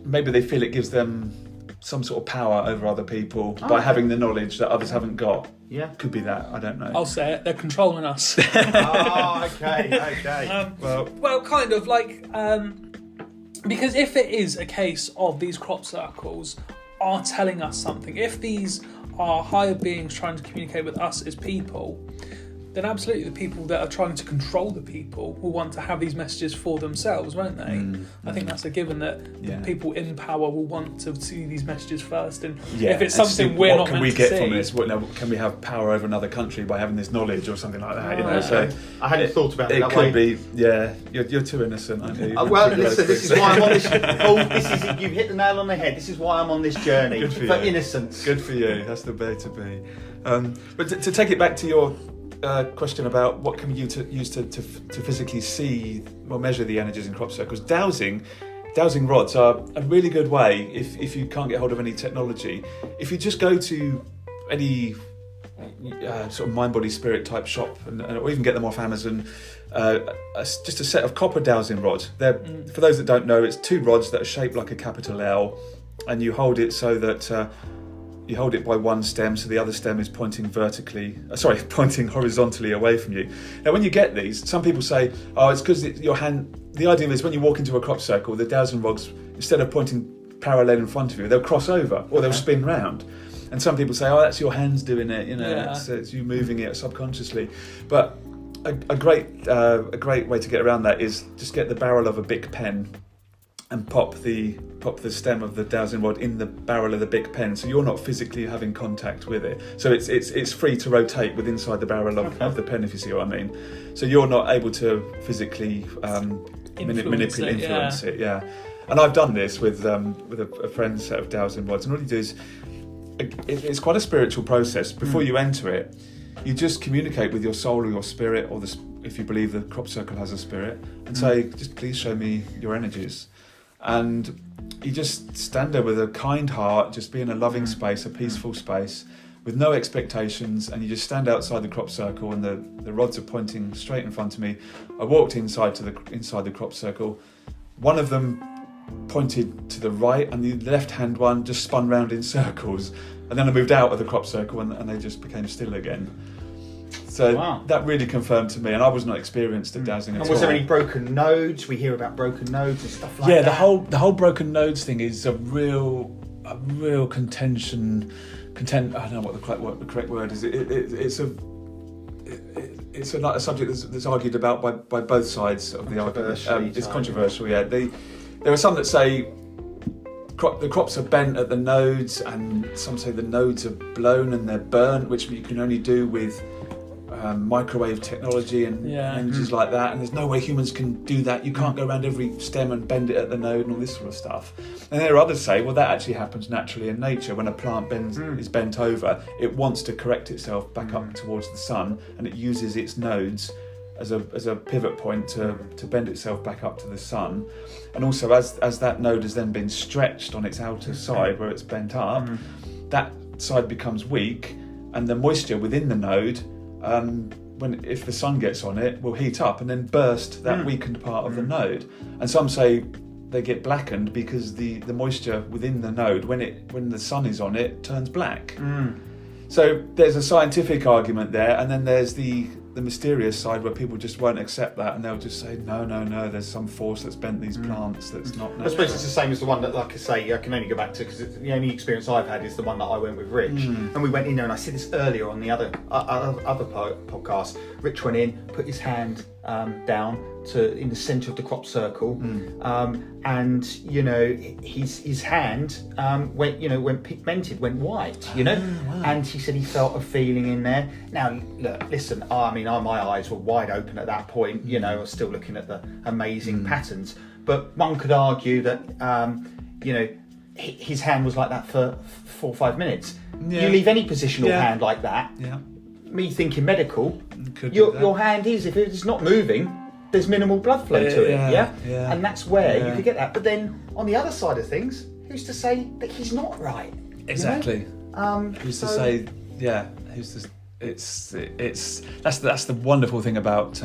Maybe they feel it gives them some sort of power over other people by having the knowledge that others haven't got. Yeah, could be that. I don't know. I'll say it. They're controlling us. Okay. Well, kind of like because if it is a case of these crop circles are telling us something, if these are higher beings trying to communicate with us as people, then absolutely the people that are trying to control the people will want to have these messages for themselves, won't they? I think that's a given that the people in power will want to see these messages first. And if it's something we're not meant to see... What can we get from this? Can we have power over another country by having this knowledge or something like that? So I hadn't thought about it that way. It could be, you're too innocent, aren't you? Listen, this is why I'm on this... you hit the nail on the head. This is why I'm on this journey for innocence. Good for you. That's the way to be. But to take it back to your... question about what can we use to physically see or measure the energies in crop circles. Dowsing rods are a really good way if you can't get hold of any technology. If you just go to any sort of mind, body, spirit type shop or even get them off Amazon, just a set of copper dowsing rods. For those that don't know, it's two rods that are shaped like a capital L, and you hold it so that you hold it by one stem, so the other stem is pointing pointing horizontally away from you. Now, when you get these, some people say, oh, it's because your hand. The idea is when you walk into a crop circle, the dowsing rods, instead of pointing parallel in front of you, they'll cross over or they'll spin round. And some people say, oh, that's your hands doing it, it's you moving it subconsciously. But a great way to get around that is just get the barrel of a Bic pen and pop the stem of the dowsing rod in the barrel of the Bic pen, so you're not physically having contact with it. So it's free to rotate with inside the barrel of the pen, if you see what I mean. So you're not able to physically influence it. Yeah. And I've done this with a friend's set of dowsing rods, and all you do is it's quite a spiritual process. Before you enter it, you just communicate with your soul or your spirit, or if you believe the crop circle has a spirit, and say, just please show me your energies. And you just stand there with a kind heart, just be in a loving space, a peaceful space, with no expectations, and you just stand outside the crop circle, and the rods are pointing straight in front of me. I walked inside the crop circle. One of them pointed to the right, and the left-hand one just spun round in circles. And then I moved out of the crop circle, and they just became still again. So that really confirmed to me, and I was not experienced at dowsing at all. And was there any broken nodes? We hear about broken nodes and stuff like that. Yeah, the whole broken nodes thing is a real contention. I don't know what the correct word is. It's a subject that's argued about by both sides of the argument. It's controversial. Yeah, there are some that say the crops are bent at the nodes, and some say the nodes are blown and they're burnt, which you can only do with microwave technology and energies like that, and there's no way humans can do that. You can't go around every stem and bend it at the node and all this sort of stuff. And there are others say, well, that actually happens naturally in nature. When a plant is bent over, it wants to correct itself back up towards the sun, and it uses its nodes as a pivot point to bend itself back up to the sun. And also as that node has then been stretched on its outer side where it's bent up, that side becomes weak, and the moisture within the node, if the sun gets on it, will heat up and then burst that weakened part of the node. And some say they get blackened because the moisture within the node, when the sun is on it, turns black. So there's a scientific argument there, and then there's the mysterious side where people just won't accept that, and they'll just say, no, there's some force that's bent these plants that's not natural. I suppose it's the same as the one that, like I say, I can only go back to, because the only experience I've had is the one that I went with Rich. And we went in there, and I said this earlier on the other podcast. Rich went in, put his hand down in the centre of the crop circle, and his hand went pigmented, went white, and he said he felt a feeling in there. Now look, listen, my eyes were wide open at that point. I was still looking at the amazing patterns, but one could argue that his hand was like that for 4 or 5 minutes. You leave any positional hand like that, me thinking medical, your hand is, if it's not moving, there's minimal blood flow to it, and that's where you could get that. But then on the other side of things, who's to say that he's not right? Exactly. Who's to say? Yeah. It's that's the wonderful thing about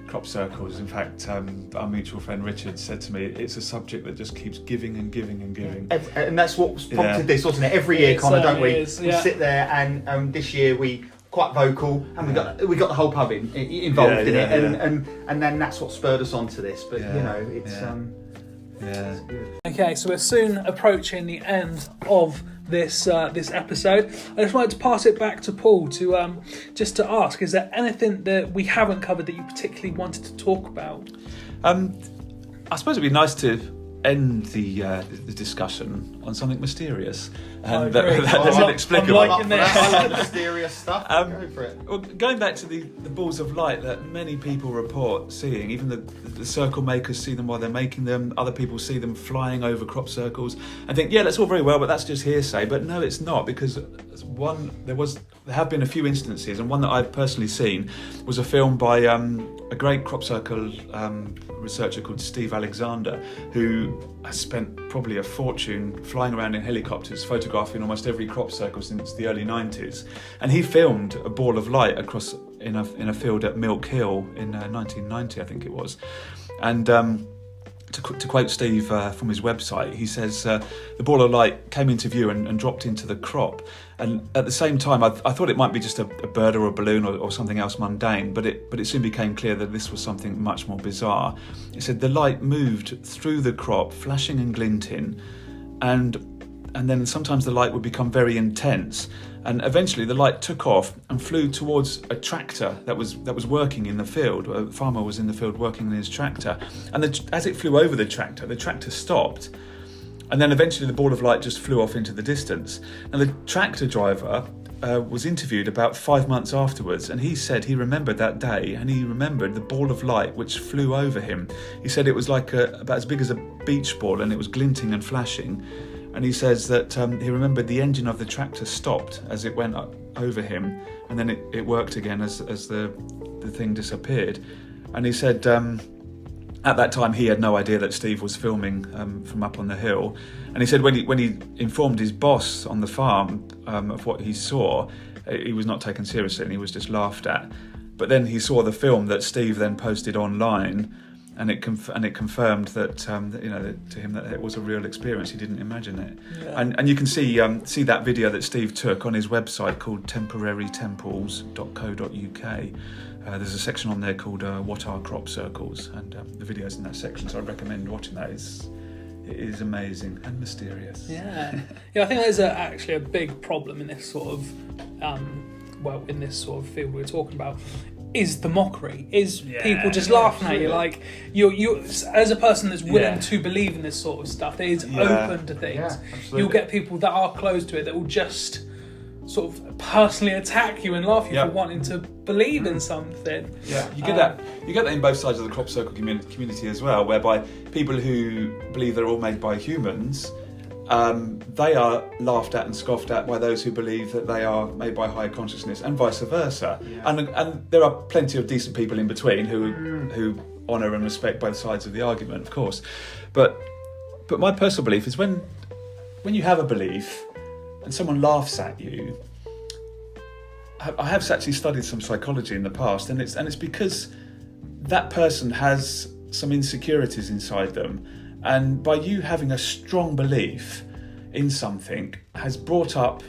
crop circles. In fact, our mutual friend Richard said to me, it's a subject that just keeps giving and giving and giving. And that's what prompted this, wasn't it? Every year, Connor, don't we? We sit there, and this year we quite vocal, and we got the whole pub involved in it, and then that's what spurred us on to this. But it's good. Okay, so we're soon approaching the end of this episode. I just wanted to pass it back to Paul to just to ask: is there anything that we haven't covered that you particularly wanted to talk about? I suppose it'd be nice to end the discussion on something mysterious and that's inexplicable. I like mysterious stuff. Go for it. Well, going back to the balls of light that many people report seeing, even the circle makers see them while they're making them. Other people see them flying over crop circles and think, that's all very well, but that's just hearsay. But no, it's not, because there have been a few instances, and one that I've personally seen was a film by a great crop circle researcher called Steve Alexander, who has spent probably a fortune flying around in helicopters photographing almost every crop circle since the early 90s, and he filmed a ball of light across in a field at Milk Hill in 1990, I think it was, and to quote Steve from his website, he says the ball of light came into view and dropped into the crop. And at the same time, I thought it might be just a bird or a balloon or something else mundane, but it soon became clear that this was something much more bizarre. He said the light moved through the crop, flashing and glinting, and then sometimes the light would become very intense. And eventually the light took off and flew towards a tractor that was working in the field. A farmer was in the field working in his tractor. And as it flew over the tractor stopped. And then eventually the ball of light just flew off into the distance. And the tractor driver was interviewed about 5 months afterwards, and he said he remembered that day, and he remembered the ball of light which flew over him. He said it was like about as big as a beach ball, and it was glinting and flashing. And he says that he remembered the engine of the tractor stopped as it went over him, and then it worked again as the thing disappeared. And he said at that time he had no idea that Steve was filming from up on the hill. And he said when he informed his boss on the farm of what he saw, he was not taken seriously and he was just laughed at. But then he saw the film that Steve then posted online, and it confirmed that to him that it was a real experience. He didn't imagine it. Yeah. And you can see that video that Steve took on his website called temporarytemples.co.uk. There's a section on there called What Are Crop Circles, and the video's in that section, so I'd recommend watching that. It is amazing and mysterious. Yeah, I think that is actually a big problem in this sort of in this sort of field we're talking about. Is the mockery? Is people just laughing at you? Like you as a person that's willing to believe in this sort of stuff, that is open to things. You'll get people that are close to it that will just sort of personally attack you and laugh at you for wanting to believe in something. Yeah, you get that in both sides of the crop circle community as well, whereby people who believe they're all made by humans, they are laughed at and scoffed at by those who believe that they are made by higher consciousness, and vice versa. Yeah. And there are plenty of decent people in between who honour and respect both sides of the argument, of course. But my personal belief is when you have a belief and someone laughs at you, I have actually studied some psychology in the past, and it's because that person has some insecurities inside them. And by you having a strong belief in something has brought up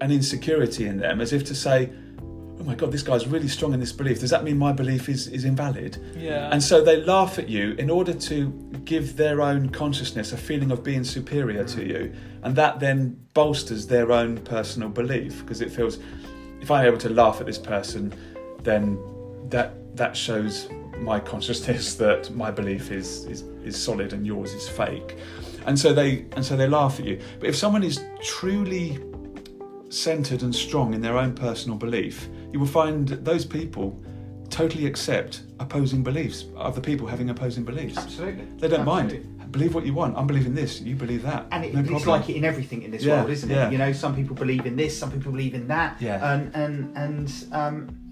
an insecurity in them, as if to say, oh my God, this guy's really strong in this belief. Does that mean my belief is invalid? Yeah. And so they laugh at you in order to give their own consciousness a feeling of being superior to you. And that then bolsters their own personal belief, because it feels, if I'm able to laugh at this person, then that shows my consciousness that my belief is solid and yours is fake, and so they laugh at you. But if someone is truly centered and strong in their own personal belief, you will find those people totally accept opposing beliefs, other people having opposing beliefs. Absolutely, they don't mind. Believe what you want. I'm believing this. You believe that. And it's like it in everything in this world, isn't it? Yeah. You know, some people believe in this, some people believe in that. Yeah. And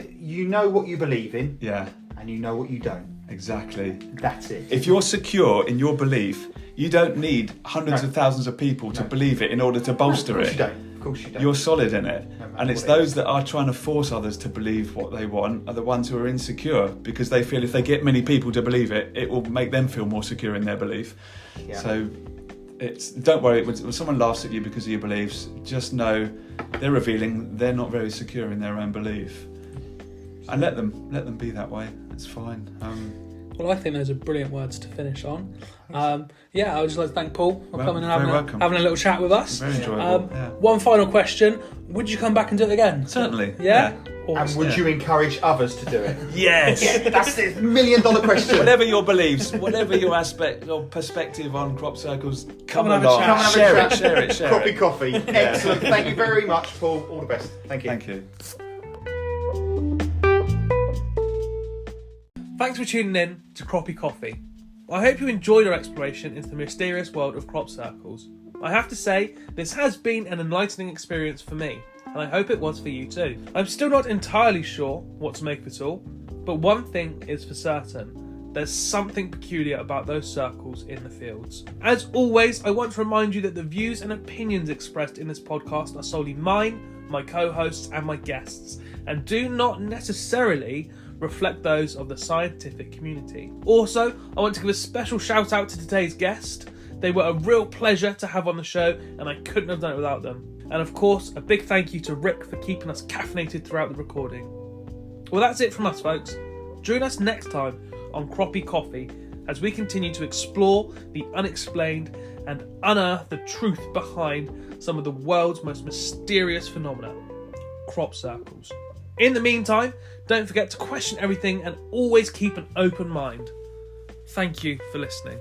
you know what you believe in. Yeah. And you know what you don't. Exactly. That's it. If you're secure in your belief, you don't need hundreds of thousands of people to believe it in order to bolster it. Of course you don't. You're solid in it. And it's those that are trying to force others to believe what they want are the ones who are insecure, because they feel if they get many people to believe it, it will make them feel more secure in their belief. Yeah. So don't worry, when someone laughs at you because of your beliefs, just know they're revealing they're not very secure in their own belief. And let them be that way. It's fine. Well, I think those are brilliant words to finish on. I would just like to thank Paul for coming and having a little chat with us. Very enjoyable. One final question: would you come back and do it again? Certainly. Yeah. Awesome. And would you encourage others to do it? Yes. That's the $1 million question. Whatever your beliefs, whatever your aspect or perspective on crop circles, come and along. have a chat. Share it. Croppie Coffee. Excellent. Thank you very much, Paul. All the best. Thank you. Thank you. Thanks for tuning in to Croppie Coffee. I hope you enjoyed our exploration into the mysterious world of crop circles. I have to say, this has been an enlightening experience for me, and I hope it was for you too. I'm still not entirely sure what to make of it all, but one thing is for certain: there's something peculiar about those circles in the fields. As always, I want to remind you that the views and opinions expressed in this podcast are solely mine, my co-hosts and my guests, and do not necessarily reflect those of the scientific community. Also, I want to give a special shout out to today's guest. They were a real pleasure to have on the show, and I couldn't have done it without them. And of course, a big thank you to Rick for keeping us caffeinated throughout the recording. Well, that's it from us, folks. Join us next time on Croppie Coffee as we continue to explore the unexplained and unearth the truth behind some of the world's most mysterious phenomena, crop circles. In the meantime, don't forget to question everything and always keep an open mind. Thank you for listening.